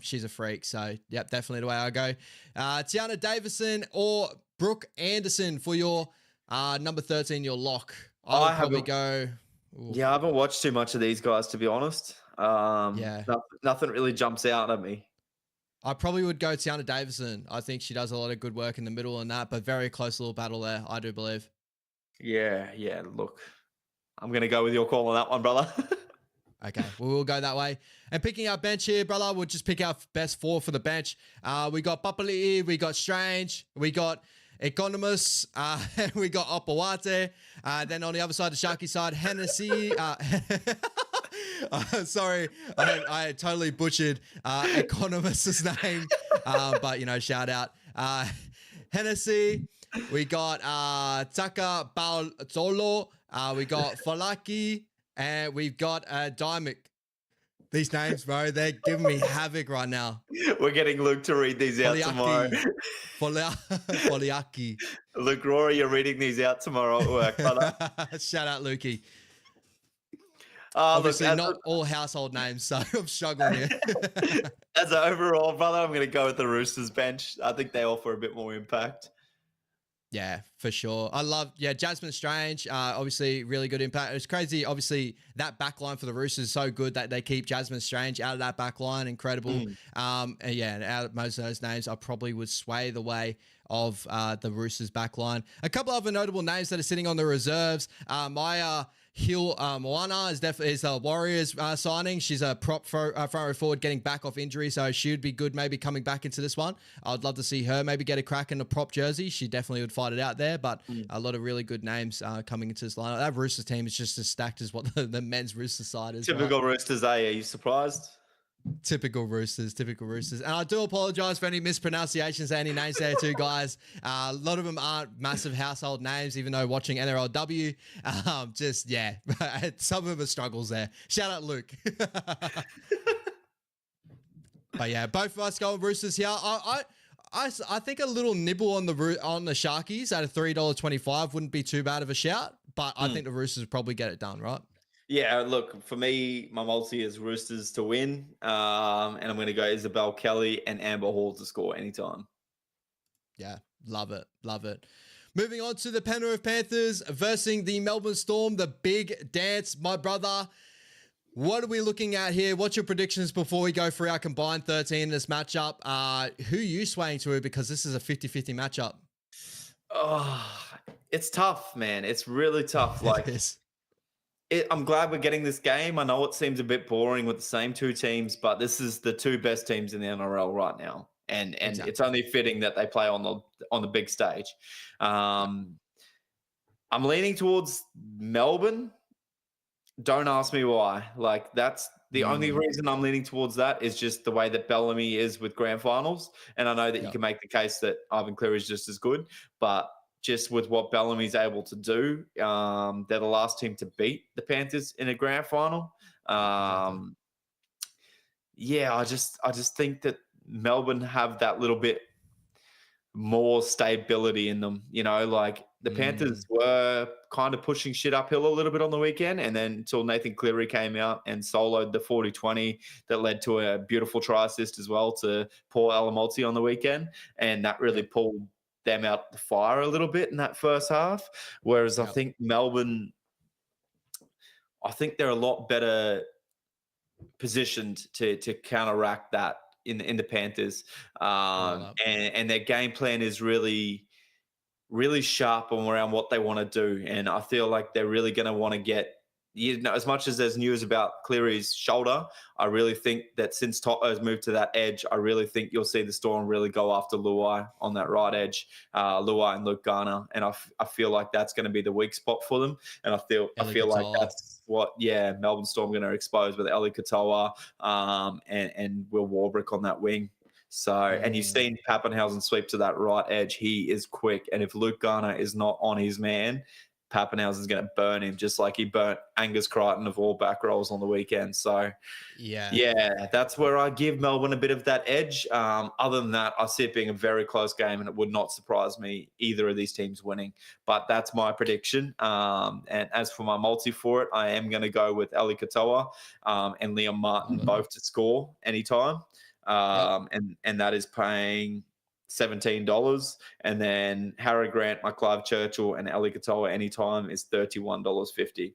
She's a freak. So, yep, definitely the way I go. Tiana Davison or Brooke Anderson for your number 13, your lock. I would probably go... Ooh. Yeah, I haven't watched too much of these guys, to be honest. Yeah. Nothing really jumps out at me. I probably would go Tiana Davison. I think she does a lot of good work in the middle and that, but very close little battle there, I do believe. Yeah. Look, I'm gonna go with your call on that one, brother. Okay, we'll go that way. And picking our bench here, brother, we'll just pick our best four for the bench. We got Papali'i, we got Strange, we got Economist, we got Opawate. Then on the other side, the Sharky side, Hennessy. Sorry, I totally butchered Economist's name, but, you know, shout out. Hennessy, we got Taka Bautolo, we got Falaki, and we've got Dymic. These names, bro, they're giving me havoc right now. We're getting Luke to read these out tomorrow. Foliaki. Luke, Rory, you're reading these out tomorrow at work, brother. Shout out, Lukey. Obviously, not all household names, so I'm struggling here. As an overall, brother, I'm going to go with the Roosters bench. I think they offer a bit more impact. Yeah, for sure. I love, Jasmine Strange, obviously really good impact. It's crazy. Obviously, that back line for the Roosters is so good that they keep Jasmine Strange out of that back line. Incredible. And out of most of those names, I probably would sway the way of the Roosters back line. A couple other notable names that are sitting on the reserves. Maya Hill Moana is a Warriors signing. She's a prop front row forward getting back off injury, so she'd be good maybe coming back into this one. I'd love to see her maybe get a crack in the prop jersey. She definitely would fight it out there, but a lot of really good names coming into this lineup. That Roosters team is just as stacked as what the men's Roosters side is. Typical Roosters, Are you surprised? Typical Roosters. And I do apologize for any mispronunciations, any names there too, guys. A lot of them aren't massive household names, even though watching NRLW, some of the struggles there. Shout out Luke. But yeah, both of us going Roosters here. I think a little nibble on the Sharkies at a $3.25 wouldn't be too bad of a shout, but I think the Roosters probably get it done, right? Yeah, look, for me, my multi is Roosters to win. And I'm going to go Isabel Kelly and Amber Hall to score anytime. Yeah, love it. Moving on to the Penrith Panthers versus the Melbourne Storm, the big dance, my brother. What are we looking at here? What's your predictions before we go through our combined 13 in this matchup? Who are you swaying to? Because this is a 50-50 matchup. Oh, it's tough, man. It's really tough. Like, I'm glad we're getting this game. I know it seems a bit boring with the same two teams, but this is the two best teams in the NRL right now, and exactly. It's only fitting that they play on the big stage. I'm leaning towards Melbourne. Don't ask me why. Like, that's the only reason I'm leaning towards that is just the way that Bellamy is with grand finals, and I know that you can make the case that Ivan Cleary is just as good, but just with what Bellamy's able to do, they're the last team to beat the Panthers in a grand final. I just think that Melbourne have that little bit more stability in them. You know, like the Panthers were kind of pushing shit uphill a little bit on the weekend, and then until Nathan Cleary came out and soloed the 40-20 that led to a beautiful try assist as well to Paul Alamolti on the weekend, and that really pulled them out the fire a little bit in that first half. Whereas I think Melbourne, they're a lot better positioned to counteract that in the Panthers. And their game plan is really, really sharp around what they want to do. And I feel like they're really going to want to get, as much as there's news about Cleary's shoulder, I really think that since Toto's moved to that edge, I really think you'll see the Storm really go after Luai on that right edge, Luai and Luke Garner. And I feel like that's going to be the weak spot for them. And I feel like that's what, Melbourne Storm going to expose with Eli Katoa and Will Warbrick on that wing. So, and you've seen Pappenhausen sweep to that right edge. He is quick. And if Luke Garner is not on his man, Pappenhausen's going to burn him just like he burnt Angus Crichton of all back rolls on the weekend. So, that's where I give Melbourne a bit of that edge. Other than that, I see it being a very close game, and it would not surprise me either of these teams winning. But that's my prediction. And as for my multi for it, I am going to go with Eli Katoa and Liam Martin both to score anytime. And that is paying $17, and then Harry Grant, my Clive Churchill, and Eli Katoa anytime is $31.50.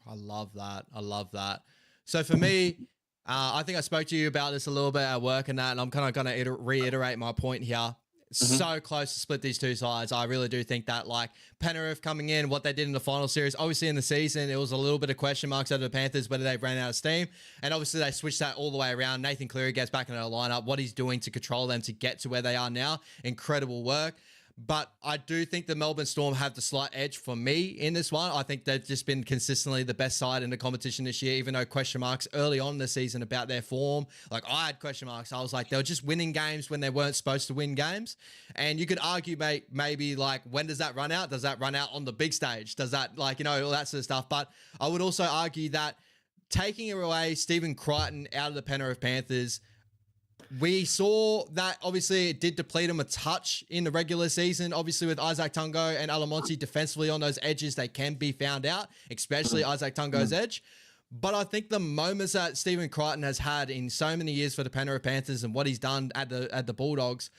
I love that. So for me, I think I spoke to you about this a little bit at work and that, and I'm kind of going to reiterate my point here. So close to split these two sides. I really do think that, like, Penrith coming in, what they did in the final series, obviously in the season, it was a little bit of question marks over the Panthers, whether they ran out of steam. And obviously they switched that all the way around. Nathan Cleary gets back into the lineup. What he's doing to control them to get to where they are now, incredible work. But I do think the Melbourne Storm have the slight edge for me in this one. I think they've just been consistently the best side in the competition this year, even though question marks early on in the season about their form. Like, I had question marks. I was like, they were just winning games when they weren't supposed to win games. And you could argue, mate, maybe like, when does that run out? Does that run out on the big stage? Does that, like, you know, all that sort of stuff. But I would also argue that taking away Stephen Crichton out of the Penrith Panthers, we saw that obviously it did deplete him a touch in the regular season. Obviously with Isaac Tungo and Alamonte defensively on those edges, they can be found out, especially Isaac Tungo's edge. But I think the moments that Stephen Crichton has had in so many years for the Penrith Panthers and what he's done at the Bulldogs,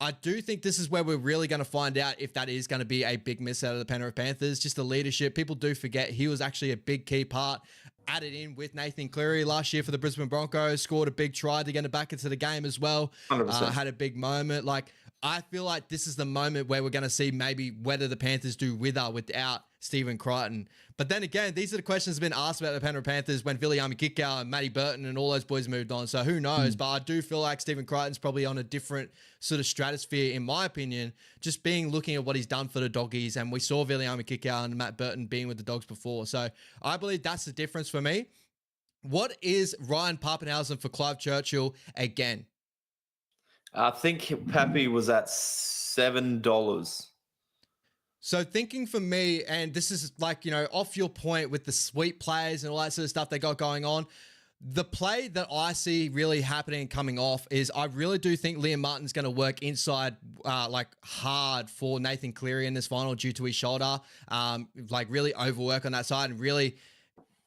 I do think this is where we're really going to find out if that is going to be a big miss out of the Penrith Panthers. Just the leadership. People do forget he was actually a big key part, added in with Nathan Cleary last year for the Brisbane Broncos, scored a big try to get it back into the game as well. Had a big moment. Like, I feel like this is the moment where we're going to see maybe whether the Panthers do with or without Stephen Crichton. But then again, these are the questions that have been asked about the Penrith Panthers when Viliami Kikau and Matty Burton and all those boys moved on. So who knows? But I do feel like Stephen Crichton's probably on a different sort of stratosphere, in my opinion, just looking at what he's done for the Doggies. And we saw Viliami Kikau and Matt Burton being with the Dogs before. So I believe that's the difference for me. What is Ryan Papenhuyzen for Clive Churchill again? I think Pappy was at $7. So thinking for me, and this is like, you know, off your point with the sweep plays and all that sort of stuff they got going on, the play that I see really happening coming off is I really do think Liam Martin's going to work inside like hard for Nathan Cleary in this final due to his shoulder, like really overwork on that side and really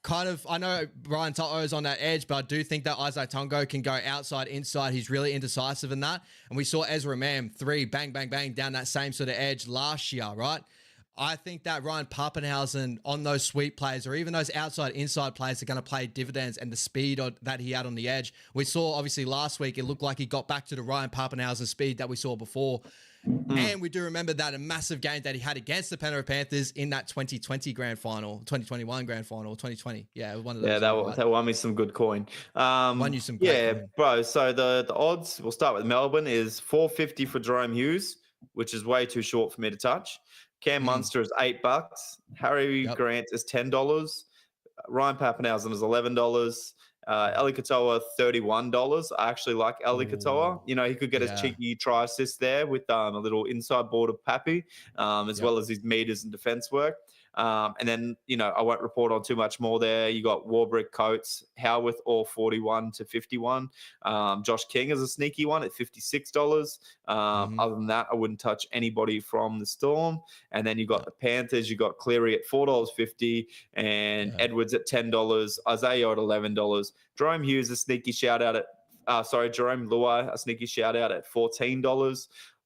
kind of, I know Brian To'o's on that edge, but I do think that Isaac Tungo can go outside, inside. He's really indecisive in that. And we saw Ezra Mam 3, bang, bang, bang, down that same sort of edge last year, right? I think that Ryan Papenhuyzen on those sweep plays or even those outside, inside plays are going to play dividends, and the speed that he had on the edge. We saw, obviously, last week, it looked like he got back to the Ryan Papenhuyzen speed that we saw before. And we do remember that a massive game that he had against the Penrith Panthers in that 2020 grand final, 2021 grand final, 2020. Yeah, one of those. Yeah, that won me some good coin. Won you some great coin. Bro. So the odds, we'll start with Melbourne, is $4.50 for Jerome Hughes, which is way too short for me to touch. Cam Munster is $8. Harry Grant is $10. Ryan Papenhuyzen is $11. Eli Katoa, $31. I actually like Eli Katoa. You know, he could get his cheeky try assist there with a little inside board of Pappy, as well as his meters and defense work. And then, you know, I won't report on too much more there. You got Warbrick, Coates, Howarth, all 41 to 51. Josh King is a sneaky one at $56. Other than that, I wouldn't touch anybody from the Storm. And then you got the Panthers. You got Cleary at $4.50 and Edwards at $10. Isaiah at $11. Jerome Hughes, a sneaky shout out at Jerome Luai, a sneaky shout out at $14.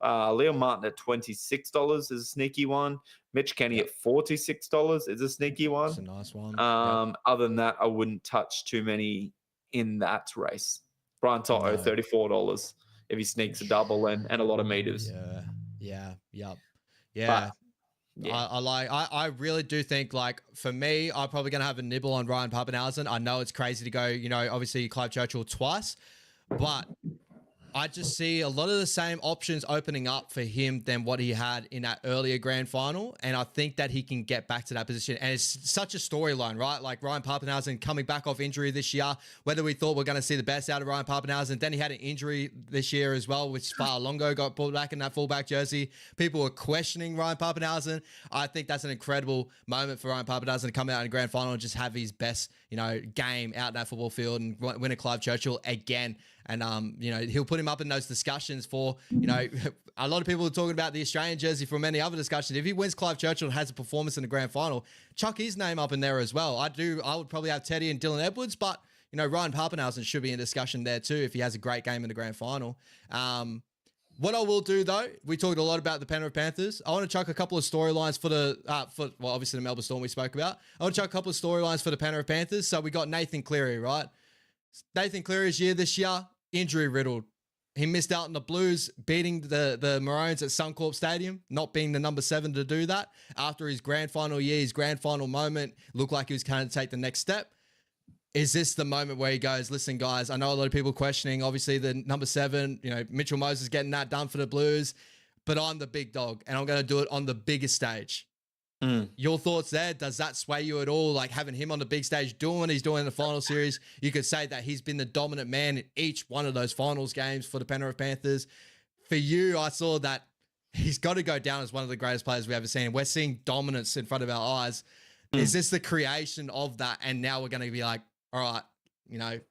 Liam Martin at $26 is a sneaky one. Mitch Kenny at $46 is a sneaky one. That's a nice one. Other than that, I wouldn't touch too many in that race. Brian To'o, $34 if he sneaks a double and a lot of meters. I really do think, like, for me, I'm probably going to have a nibble on Ryan Papenhuyzen. I know it's crazy to go, you know, obviously Clive Churchill twice, but I just see a lot of the same options opening up for him than what he had in that earlier grand final. And I think that he can get back to that position. And it's such a storyline, right? Like Ryan Papenhuyzen coming back off injury this year, whether we thought we're going to see the best out of Ryan Papenhuyzen. Then he had an injury this year as well, which Longo got pulled back in that fullback jersey. People were questioning Ryan Papenhuyzen. I think that's an incredible moment for Ryan Papenhuyzen to come out in the grand final and just have his best, you know, game out in that football field and win a Clive Churchill again. And, you know, he'll put him up in those discussions for, you know, a lot of people are talking about the Australian jersey from many other discussions. If he wins Clive Churchill and has a performance in the grand final, chuck his name up in there as well. I would probably have Teddy and Dylan Edwards, but, you know, Ryan Papenhuyzen should be in discussion there too if he has a great game in the grand final. What I will do though, we talked a lot about the Penrith Panthers. I want to chuck a couple of storylines for well, obviously the Melbourne Storm we spoke about. I want to chuck a couple of storylines for the Penrith Panthers. So we got Nathan Cleary, right? Nathan Cleary's year this year, injury riddled. He missed out on the Blues beating the Maroons at Suncorp Stadium, not being the number 7 to do that. After his grand final year, his grand final moment, looked like he was going to take the next step. Is this the moment where he goes, listen, guys, I know a lot of people questioning, obviously, the number 7, Mitchell Moses getting that done for the Blues, but I'm the big dog, and I'm going to do it on the biggest stage. Your thoughts there? Does that sway you at all? Like having him on the big stage, doing what he's doing in the final series, you could say that he's been the dominant man in each one of those finals games for the Penrith Panthers. For you, I saw that he's got to go down as one of the greatest players we've ever seen. We're seeing dominance in front of our eyes. Is this the creation of that? And now we're going to be like, all right,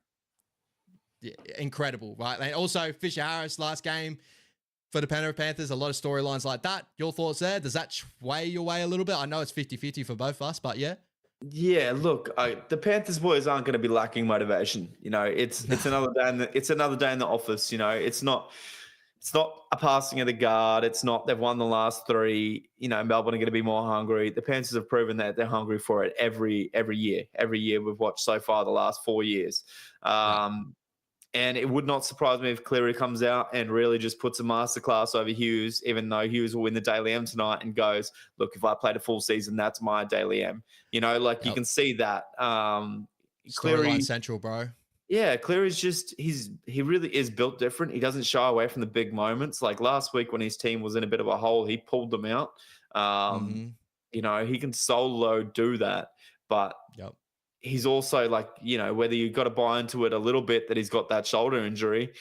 incredible, right? And also Fisher Harris last game for the Penrith Panthers, a lot of storylines like that. Your thoughts there? Does that sway your way a little bit? I know it's 50-50 for both of us, but yeah. Yeah, look, the Panthers boys aren't going to be lacking motivation. It's another day. It's another day in the office. It's not a passing of the guard. It's not they've won the last 3. Melbourne are going to be more hungry. The Panthers have proven that they're hungry for it every year. Every year we've watched so far the last 4 years. And it would not surprise me if Cleary comes out and really just puts a masterclass over Hughes, even though Hughes will win the Daily M tonight and goes, look, if I played a full season, that's my Daily M. You can see that. Cleary central, bro. Yeah, Cleary's he really is built different. He doesn't shy away from the big moments. Like last week when his team was in a bit of a hole, he pulled them out. He can solo do that, but he's also whether you've got to buy into it a little bit that he's got that shoulder injury,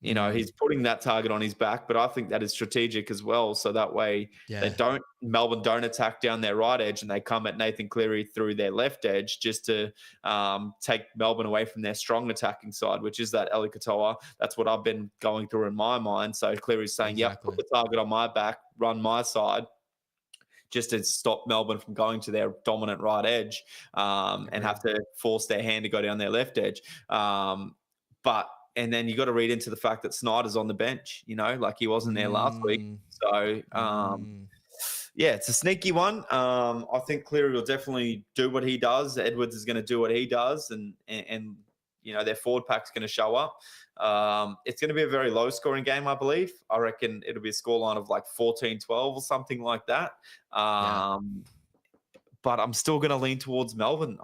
he's putting that target on his back, but I think that is strategic as well. So that way Melbourne don't attack down their right edge and they come at Nathan Cleary through their left edge just to take Melbourne away from their strong attacking side, which is that Eli Katoa. That's what I've been going through in my mind. So Cleary's saying, put the target on my back, run my side, just to stop Melbourne from going to their dominant right edge and have to force their hand to go down their left edge. And then you got to read into the fact that Snyder's on the bench, he wasn't there last week. So, it's a sneaky one. I think Cleary will definitely do what he does. Edwards is going to do what he does, and their forward pack's going to show up. It's going to be a very low-scoring game, I believe. I reckon it'll be a scoreline of like 14-12 or something like that. But I'm still going to lean towards Melbourne.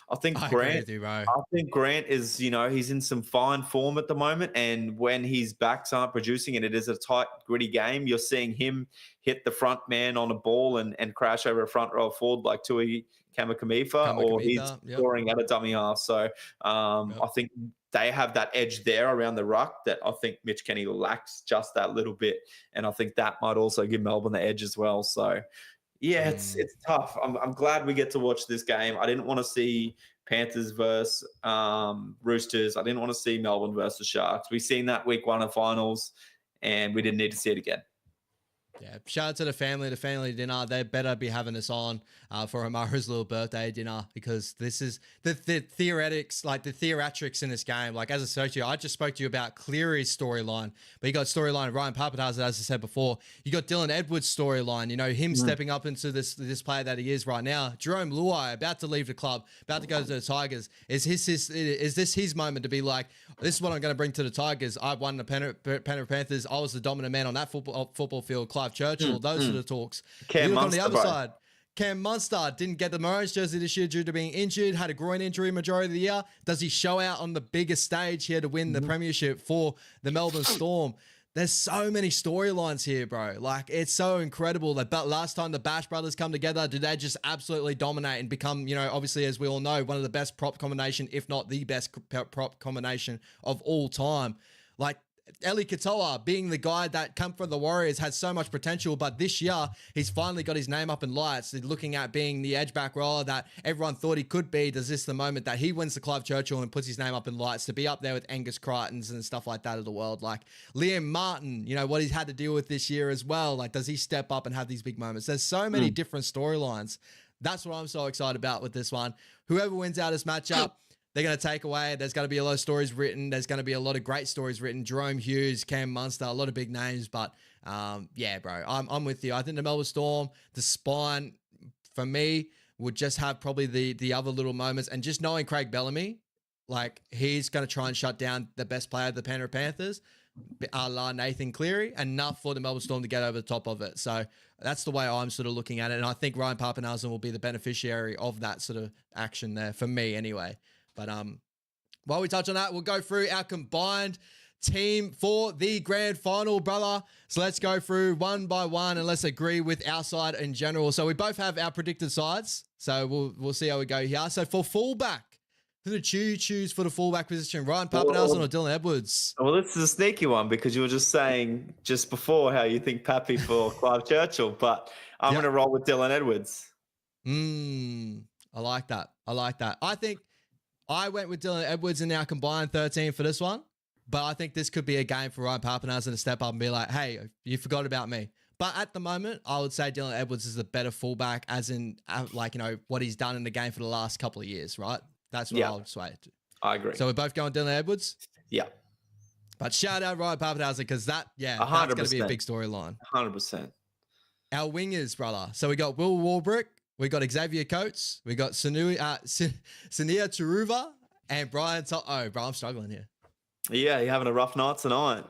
I think Grant is, he's in some fine form at the moment. And when his backs aren't producing and it is a tight, gritty game, you're seeing him hit the front man on a ball and crash over a front row forward like Tui Kamikamifa, or he's scoring at a dummy half. So I think they have that edge there around the ruck that I think Mitch Kenny lacks just that little bit. And I think that might also give Melbourne the edge as well. So, yeah, it's tough. I'm glad we get to watch this game. I didn't want to see Panthers versus Roosters. I didn't want to see Melbourne versus Sharks. We've seen that week 1 of finals, and we didn't need to see it again. Yeah, shout out to the family dinner. They better be having us on for Amara's little birthday dinner, because this is the theoretics, like the theatrics in this game. Like, as I spoke to you, I just spoke to you about Cleary's storyline, but you got storyline of Ryan Papenhuyzen, as I said before. You got Dylan Edwards' storyline, him stepping up into this player that he is right now. Jerome Luai about to leave the club, about to go to the Tigers. Is this his moment to be like, this is what I'm going to bring to the Tigers? I've won the Penrith Panthers. I was the dominant man on that football field. Clive Churchill, those are the talks. Cam Munster, on the other side, Cam Munster didn't get the Maroons jersey this year due to being injured, had a groin injury majority of the year. Does he show out on the biggest stage here to win the premiership for the Melbourne Storm? There's so many storylines here, bro. Like, it's so incredible that last time the Bash brothers come together, did they just absolutely dominate and become, obviously, as we all know, one of the best prop combination, if not the best prop combination of all time. Like, Eli Katoa being the guy that come from the Warriors had so much potential, but this year he's finally got his name up in lights. He's looking at being the edge back roller that everyone thought he could be. Does this the moment that he wins the Clive Churchill and puts his name up in lights to be up there with Angus Crichtons and stuff like that of the world? Like Liam Martin, what he's had to deal with this year as well. Like, does he step up and have these big moments? There's so many different storylines. That's what I'm so excited about with this one. Whoever wins out this matchup, they're going to take away. There's going to be a lot of stories written. There's going to be a lot of great stories written. Jerome Hughes, Cam Munster, a lot of big names. But yeah, bro, I'm with you. I think the Melbourne Storm, the spine, for me, would just have probably the other little moments. And just knowing Craig Bellamy, like he's going to try and shut down the best player of the Penrith Panthers, a la Nathan Cleary, enough for the Melbourne Storm to get over the top of it. So that's the way I'm sort of looking at it. And I think Ryan Papenhuyzen will be the beneficiary of that sort of action there, for me anyway. But while we touch on that, we'll go through our combined team for the grand final, brother. So let's go through one by one and let's agree with our side in general. So we both have our predicted sides. So we'll see how we go here. So for fullback, who did you choose for the fullback position? Ryan Papenhuyzen or Dylan Edwards? Well, this is a sneaky one because you were just saying just before how you think Pappy for Clive Churchill, but I'm going to roll with Dylan Edwards. I like that. I think I went with Dylan Edwards in our combined 13 for this one, but I think this could be a game for Ryan Papenhuyzen to step up and be like, hey, you forgot about me. But at the moment, I would say Dylan Edwards is the better fullback, as in, like, you know, what he's done in the game for the last couple of years, right? That's what I would sway to. I agree. So we're both going Dylan Edwards? Yeah. But shout out Ryan Papenhuyzen because that's going to be a big storyline. 100%. Our wingers, brother. So we got Will Warbrick, we got Xavier Coates, we got Sania Turuva, and Brian Oh, bro, I'm struggling here. Yeah, you're having a rough night tonight.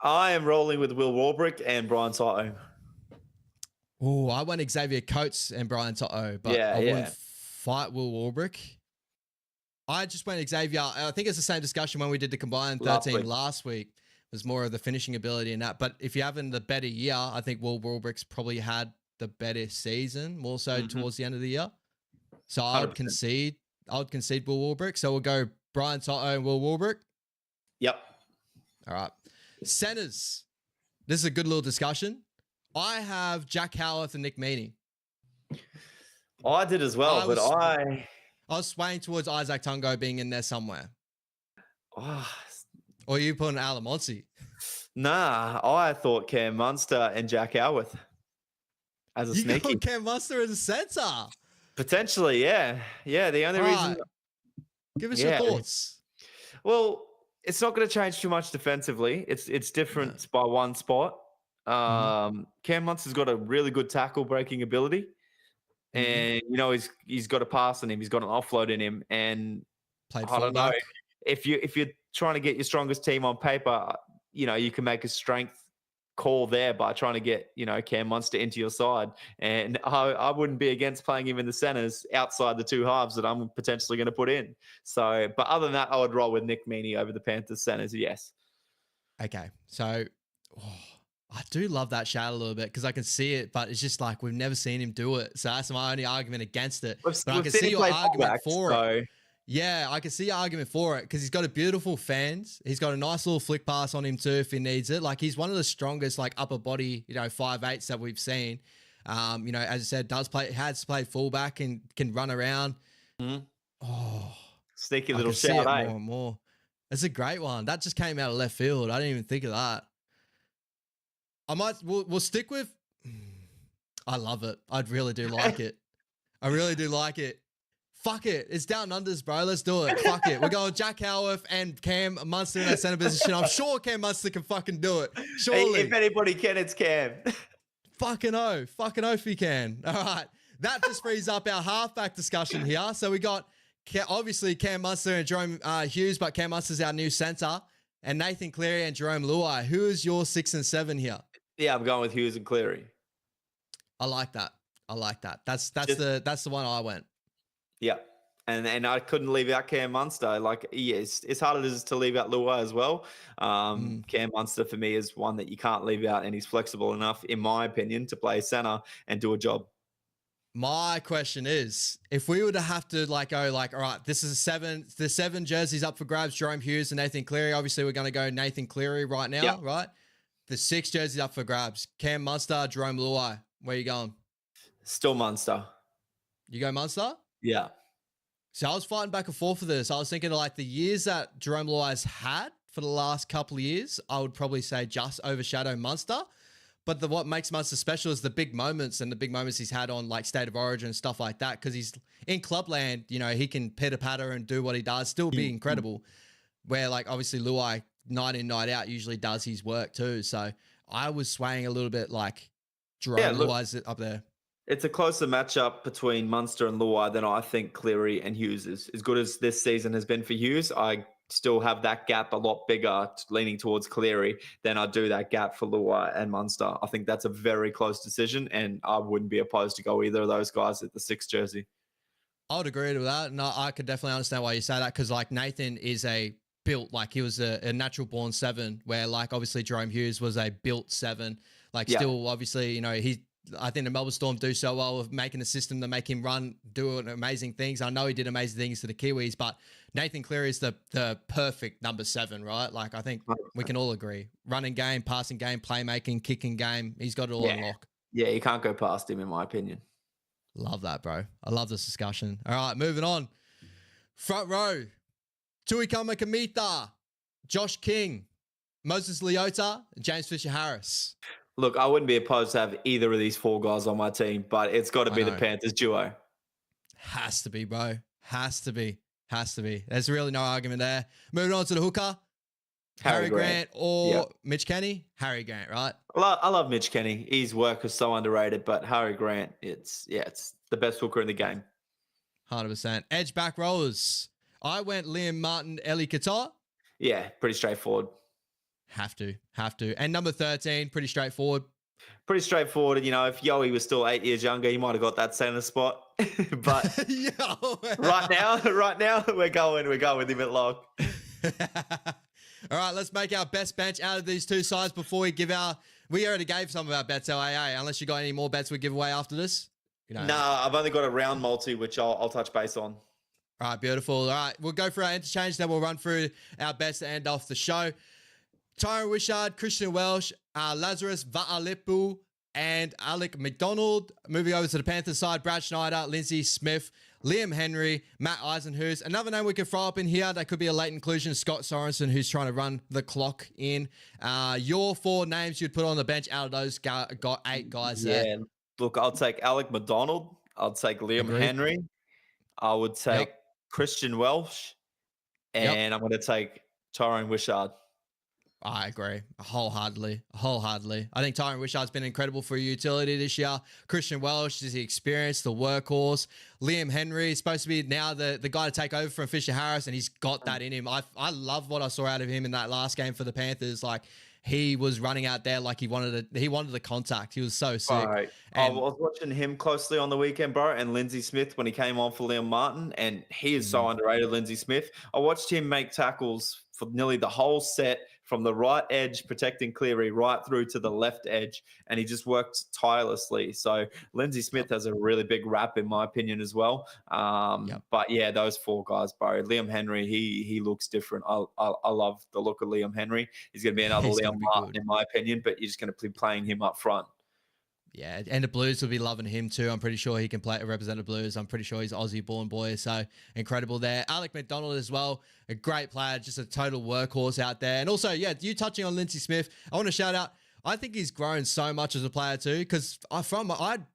I am rolling with Will Warbrick and Brian Toto. Oh, I went Xavier Coates and Brian Toto, but I wouldn't fight Will Warbrick. I just went Xavier. I think it's the same discussion when we did the combined 13 last week. It was more of the finishing ability and that. But if you're having the better year, I think Will Warbrick's probably had the better season, more so towards the end of the year. So I would concede Will Warbrick. So we'll go Brian Toto and Will Warbrick. Yep. All right. Centers. This is a good little discussion. I have Jack Howarth and Nick Meaney. I did as well, I was swaying towards Isaac Tungo being in there somewhere. Oh. Or you put an Alamonsi. Nah, I thought Cam Munster and Jack Howarth as a sneaky. Got Cam Munster as a centre. Potentially, yeah. Yeah, the only reason. Give us your thoughts. Well, it's not going to change too much defensively. It's different by one spot. Cam Munster's got a really good tackle breaking ability. And, you know, he's got a pass in him. He's got an offload in him. And I don't know. If you're trying to get your strongest team on paper, you know, you can make a strength call there by trying to get, you know, Cam Munster into your side. And I wouldn't be against playing him in the centers outside the two halves that I'm potentially going to put in. So, but other than that, I would roll with Nick Meaney over the Panthers centers. Yes. Okay. So I do love that shout a little bit because I can see it, but it's just like we've never seen him do it. So that's my only argument against it. But I can see your argument for it. Yeah, I can see your argument for it because he's got a beautiful fans. He's got a nice little flick pass on him too if he needs it. Like he's one of the strongest like upper body, you know, 5'8" that we've seen. You know, as I said, has played fullback and can run around. Oh, sneaky little shout, more and more. It's a great one. That just came out of left field. I didn't even think of that. We'll stick with. I love it. I really do like it. I really do like it. Fuck it. It's down unders, bro. Let's do it. Fuck it. We're going Jack Howarth and Cam Munster in that center position. I'm sure Cam Munster can fucking do it. Surely. If anybody can, it's Cam. Fucking oath if he can. All right. That just frees up our halfback discussion here. So we got obviously Cam Munster and Jerome Hughes, but Cam Munster's our new center. And Nathan Cleary and Jerome Luai. Who is your 6 and 7 here? Yeah, I'm going with Hughes and Cleary. I like that. That's the one I went. Yeah. And I couldn't leave out Cam Munster. Like, yes, it's hard as to leave out Luai as well. Cam Munster for me is one that you can't leave out, and he's flexible enough, in my opinion, to play center and do a job. My question is, if we were to have to go all right, this is the 7 jerseys up for grabs, Jerome Hughes and Nathan Cleary. Obviously, we're going to go Nathan Cleary right now, right? The 6 jerseys up for grabs, Cam Munster, Jerome Luai. Where are you going? Still Munster. You go Munster? Yeah. So I was fighting back and forth for this. I was thinking the years that Jerome Luai's had for the last couple of years, I would probably say just overshadow Munster. but what makes Munster special is the big moments and the big moments he's had on like State of Origin and stuff like that. Because he's in clubland, you know, he can pitter patter and do what he does, still be incredible. Where like obviously Luai night in night out usually does his work too. So I was swaying a little bit like Jerome Luai's up there. It's a closer matchup between Munster and Luai than I think Cleary and Hughes is. As good as this season has been for Hughes, I still have that gap a lot bigger, leaning towards Cleary, than I do that gap for Luai and Munster. I think that's a very close decision, and I wouldn't be opposed to go either of those guys at the 6 jersey. I would agree with that. And I could definitely understand why you say that, because like Nathan is he was a natural born 7, where like obviously Jerome Hughes was a built 7. Like still obviously, you know, I think the Melbourne Storm do so well with making a system to make him run, do amazing things. I know he did amazing things to the Kiwis, but Nathan Cleary is the perfect number 7, right? Like I think we can all agree. Running game, passing game, playmaking, kicking game. He's got it all on lock. Yeah, you can't go past him in my opinion. Love that, bro. I love this discussion. All right, moving on. Front row. Tui Kamikamica, Josh King, Moses Leota, James Fisher-Harris. Look, I wouldn't be opposed to have either of these 4 guys on my team, but it's got to be the Panthers duo. Has to be, bro. Has to be. There's really no argument there. Moving on to the hooker. Harry Grant or Mitch Kenny? Harry Grant, right? I love Mitch Kenny. His work is so underrated, but Harry Grant, it's the best hooker in the game. 100%. Edge back rollers. I went Liam Martin, Eli Qatar. Yeah, pretty straightforward. Have to. And number 13, pretty straightforward. Pretty straightforward. You know, if Yowie was still 8 years younger, he might have got that center spot. But right now, we're going with him at lock. All right, let's make our best bench out of these 2 sides before we give we already gave some of our bets LAA, unless you got any more bets we give away after this. Nah, I've only got a round multi, which I'll touch base on. All right, beautiful. All right, we'll go for our interchange, then we'll run through our bets to end off the show. Tyron Wishart, Christian Welsh, Lazarus Va'alipu, and Alec McDonald. Moving over to the Panthers side, Brad Schneider, Lindsay Smith, Liam Henry, Matt Eisenhuis. Another name we could throw up in here that could be a late inclusion, Scott Sorensen, who's trying to run the clock in. Your 4 names you'd put on the bench out of those got 8 guys there. Look, I'll take Alec McDonald. I'll take Liam Henry. I would take Christian Welsh. And I'm going to take Tyron Wishart. I agree wholeheartedly. I think Tyron Wishart's been incredible for utility this year. Christian Welsh is the experience, the workhorse. Liam Henry is supposed to be now the guy to take over from Fisher-Harris, and he's got that in him. I love what I saw out of him in that last game for the Panthers. Like he was running out there like he wanted the contact. He was so sick. Right. I was watching him closely on the weekend, bro, and Lindsay Smith when he came on for Liam Martin, and he is so underrated, Lindsay Smith. I watched him make tackles for nearly the whole set, from the right edge protecting Cleary right through to the left edge, and he just worked tirelessly. So Lindsay Smith has a really big rap in my opinion as well. But yeah, those 4 guys, bro. Liam Henry, he looks different. I love the look of Liam Henry. He's going to be another Liam Martin in my opinion, but you're just going to be playing him up front. Yeah, and the Blues will be loving him too. I'm pretty sure he can represent the Blues. I'm pretty sure he's Aussie-born boy, so incredible there. Alec McDonald as well, a great player, just a total workhorse out there. And also, you touching on Lindsay Smith, I want to shout out, I think he's grown so much as a player too, because I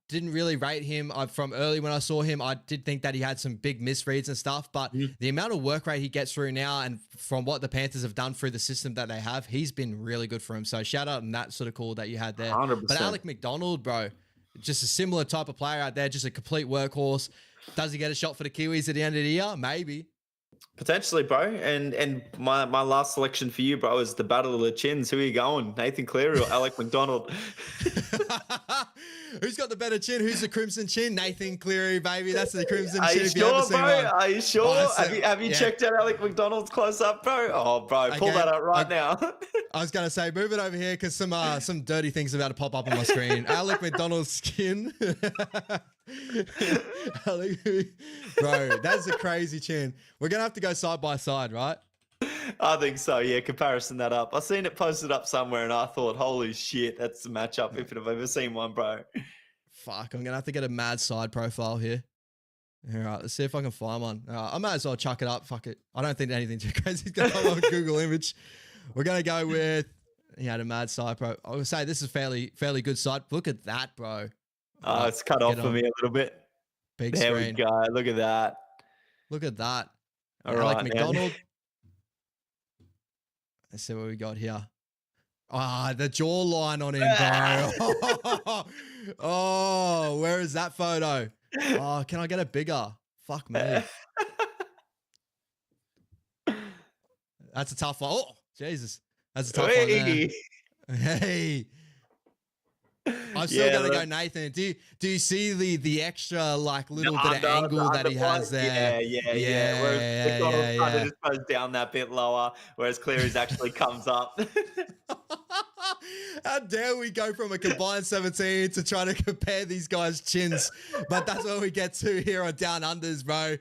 didn't really rate him from early when I saw him. I did think that he had some big misreads and stuff, but the amount of work rate he gets through now, and from what the Panthers have done through the system that they have, he's been really good for him. So shout out on that sort of call that you had there. 100%. But Alec McDonald, bro, just a similar type of player out there, just a complete workhorse. Does he get a shot for the Kiwis at the end of the year? Maybe. Potentially, bro. And my last selection for you, bro, is the Battle of the Chins. Who are you going? Nathan Cleary or Alec McDonald? Who's got the better chin? Who's the crimson chin? Nathan Cleary, baby. That's the crimson Are chin. you sure, bro? Are you sure? Have you checked out Alec McDonald's close up, bro? Oh, bro, pull that up right now. I was going to say, move it over here because some dirty things are about to pop up on my screen. Alec McDonald's skin. Bro, that's a crazy chin. We're going to have to go side by side, right? I think so, yeah. Comparison that up. I seen it posted up somewhere and I thought, holy shit, that's the matchup if I've ever seen one, bro. Fuck, I'm going to have to get a mad side profile here. All right, let's see if I can find one. I might as well chuck it up. Fuck it. I don't think anything too crazy is going to come on Google image. We're going to go with, He had a mad side pro. I would say this is fairly good side. Look at that, bro. It's cut off for me a little bit. Big There screen. we go. Look at that. Look at that. All Alec right, McDonald. Let's see what we got here. The jawline on him, bro. Oh, where is that photo? Oh, can I get it bigger? Fuck me. That's a tough one. Oh, Jesus. That's a tough one there. Hey. I'm still gonna go Nathan. Do you see the extra like little bit of angle that he has there? Yeah. Whereas McDonald's kind of just goes down that bit lower, whereas Cleary's actually comes up. How dare we go from a combined 17 to try to compare these guys' chins? But that's what we get to here on Down Unders, bro.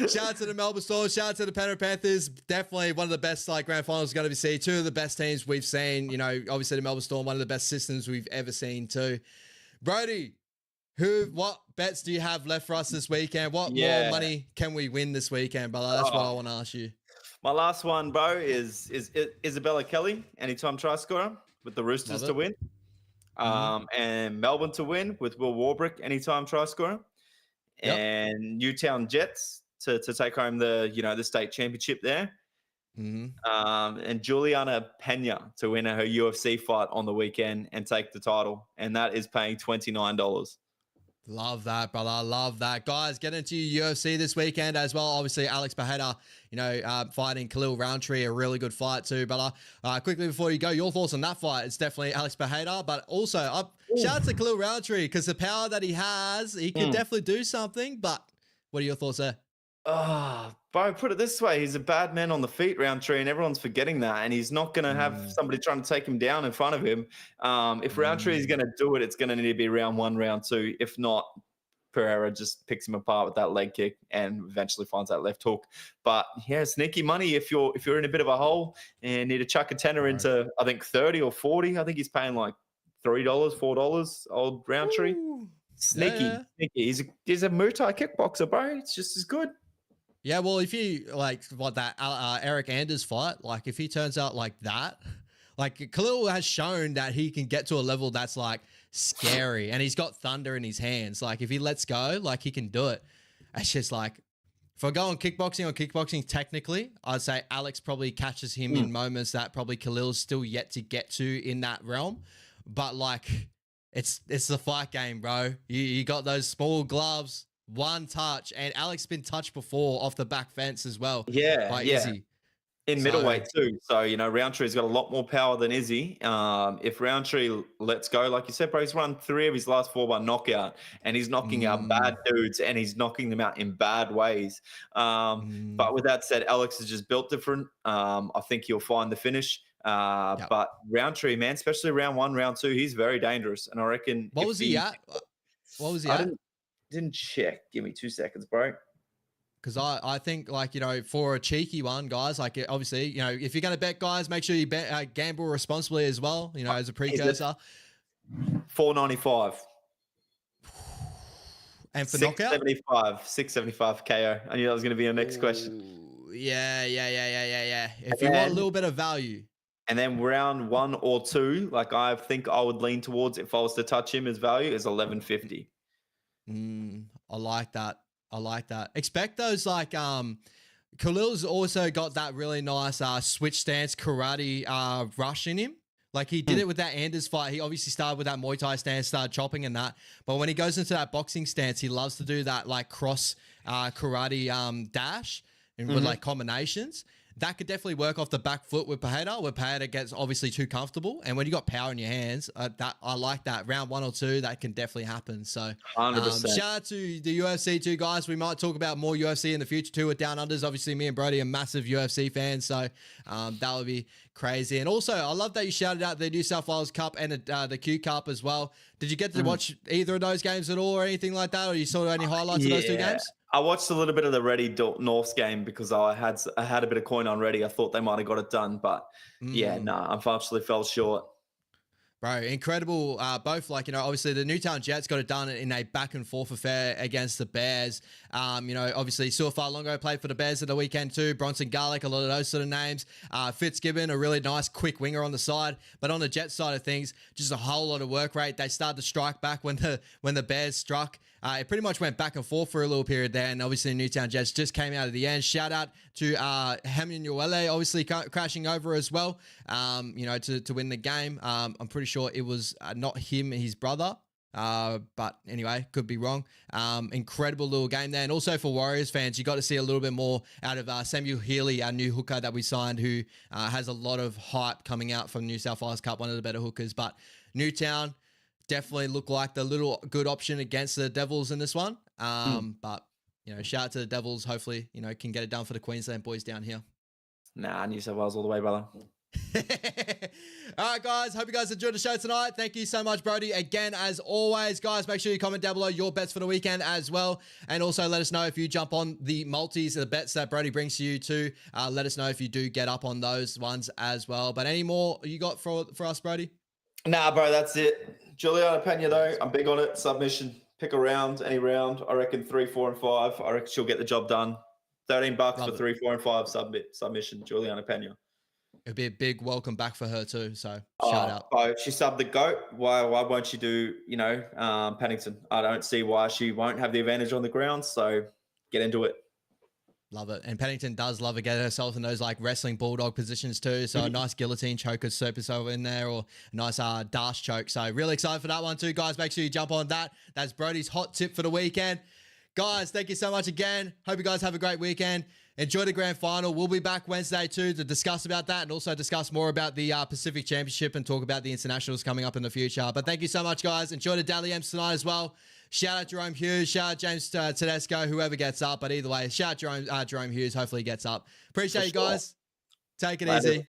Shout out to the Melbourne Storm. Shout out to the Penrith Panthers. Definitely one of the best like grand finals going to be seen. Two of the best teams we've seen. You know, obviously the Melbourne Storm, one of the best systems we've ever seen too. Brodie, what bets do you have left for us this weekend? What more money can we win this weekend, brother? That's what I want to ask you. My last one, bro, is Isabella Kelly, anytime try scorer with the Roosters to win. And Melbourne to win with Will Warbrick, anytime try scorer. And Newtown Jets to take home the state championship there. And Juliana Pena to win her UFC fight on the weekend and take the title. And that is paying $29. Love that, brother. I love that. Guys, get into UFC this weekend as well. Obviously, Alex Pereira, fighting Khalil Roundtree, a really good fight too, brother. Quickly before you go, your thoughts on that fight? It's definitely Alex Pereira, but also shout out to Khalil Roundtree because the power that he has, he can definitely do something. But what are your thoughts there? Bro, put it this way. He's a bad man on the feet, Roundtree, and everyone's forgetting that. And he's not going to have somebody trying to take him down in front of him. If Roundtree is going to do it, it's going to need to be round 1, round 2. If not, Pereira just picks him apart with that leg kick and eventually finds that left hook. But yeah, sneaky money if you're in a bit of a hole and need to chuck a tenner into, I think 30 or 40. I think he's paying like $3, $4, old Roundtree. Ooh. Sneaky. He's a Muay Thai kickboxer, bro. It's just as good. Yeah, well, if you that Eric Anders fight, like if he turns out like that, like Khalil has shown that he can get to a level that's like scary and he's got thunder in his hands. Like if he lets go, like he can do it. It's just like, if I go on kickboxing, technically, I'd say Alex probably catches him in moments that probably Khalil's still yet to get to in that realm. But like, it's the fight game, bro. You got those small gloves. One touch, and Alex been touched before off the back fence as well. Izzy. In middleweight too. So, Roundtree's got a lot more power than Izzy. If Roundtree lets go, like you said, bro, he's run 3 of his last 4 by knockout, and he's knocking out bad dudes, and he's knocking them out in bad ways. But with that said, Alex is just built different. I think he'll find the finish. But Roundtree, man, especially round 1, round 2, he's very dangerous. And I reckon... What was he at? Didn't check. Give me 2 seconds, bro. Because I think, for a cheeky one, guys, obviously, if you're going to bet, guys, make sure you bet, gamble responsibly as well, as a precursor. $4.95. And for knockout? $6.75 KO. I knew that was going to be your next question. Yeah. If you want a little bit of value. And then round 1 or 2, I think I would lean towards, if I was to touch him as value, is $11.50. I like that. Expect those Khalil's also got that really nice switch stance karate rush in him. Like he did it with that Anders fight. He obviously started with that Muay Thai stance, started chopping and that. But when he goes into that boxing stance, he loves to do that cross karate dash and with combinations. That could definitely work off the back foot with Pereira, where Pereira gets obviously too comfortable. And when you got power in your hands, I like that. Round 1 or 2, that can definitely happen. So 100%. Shout out to the UFC too, guys. We might talk about more UFC in the future too with Down Unders. Obviously, me and Brodie are massive UFC fans, so that would be crazy. And also, I love that you shouted out the New South Wales Cup and the Q Cup as well. Did you get to watch either of those games at all or anything like that? Or you saw any highlights of those 2 games? I watched a little bit of the Reddy Norths game because I had a bit of coin on Reddy. I thought they might have got it done, but unfortunately fell short. Bro, incredible. Both, like, obviously the Newtown Jets got it done in a back and forth affair against the Bears. Obviously Suafar Longo played for the Bears at the weekend too. Bronson Garlick, a lot of those sort of names. Fitzgibbon, a really nice quick winger on the side. But on the Jets side of things, just a whole lot of work rate. They started to strike back when the Bears struck. It pretty much went back and forth for a little period there, and obviously the Newtown Jets just came out of the end. Shout out to Haminuele, obviously crashing over as well, to win the game. I'm pretty sure it was not him, his brother. But anyway, could be wrong. Incredible little game there. And also for Warriors fans, you got to see a little bit more out of Samuel Healy, our new hooker that we signed, who has a lot of hype coming out from New South Wales Cup, one of the better hookers. But Newtown definitely look like the little good option against the Devils in this one. But, shout out to the Devils. Hopefully, can get it done for the Queensland boys down here. Nah, New South Wales all the way, brother. All right, guys. Hope you guys enjoyed the show tonight. Thank you so much, Brody. Again, as always, guys, make sure you comment down below your bets for the weekend as well. And also let us know if you jump on the multis, the bets that Brody brings to you too. Let us know if you do get up on those ones as well. But any more you got for us, Brody? Nah, bro, that's it. Juliana Pena, though, I'm big on it. Submission, pick a round, any round. I reckon 3, 4, and 5. I reckon she'll get the job done. $13 for 3, 4, and 5 submission. Juliana Pena. It'd be a big welcome back for her too. So shout out. Oh, she subbed the GOAT. Why won't she do, Pennington? I don't see why she won't have the advantage on the ground. So get into it. Love it. And Pennington does love to get herself in those like wrestling bulldog positions too. So a nice guillotine choke or surface over in there, or a nice dash choke. So really excited for that one too, guys. Make sure you jump on that. That's Brody's hot tip for the weekend. Guys, thank you so much again. Hope you guys have a great weekend. Enjoy the grand final. We'll be back Wednesday too to discuss about that and also discuss more about the Pacific Championship and talk about the internationals coming up in the future. But thank you so much, guys. Enjoy the Dally M's tonight as well. Shout out Jerome Hughes. Shout out James Tedesco, whoever gets up. But either way, shout out Jerome Hughes. Hopefully he gets up. Appreciate you guys. Take it easy.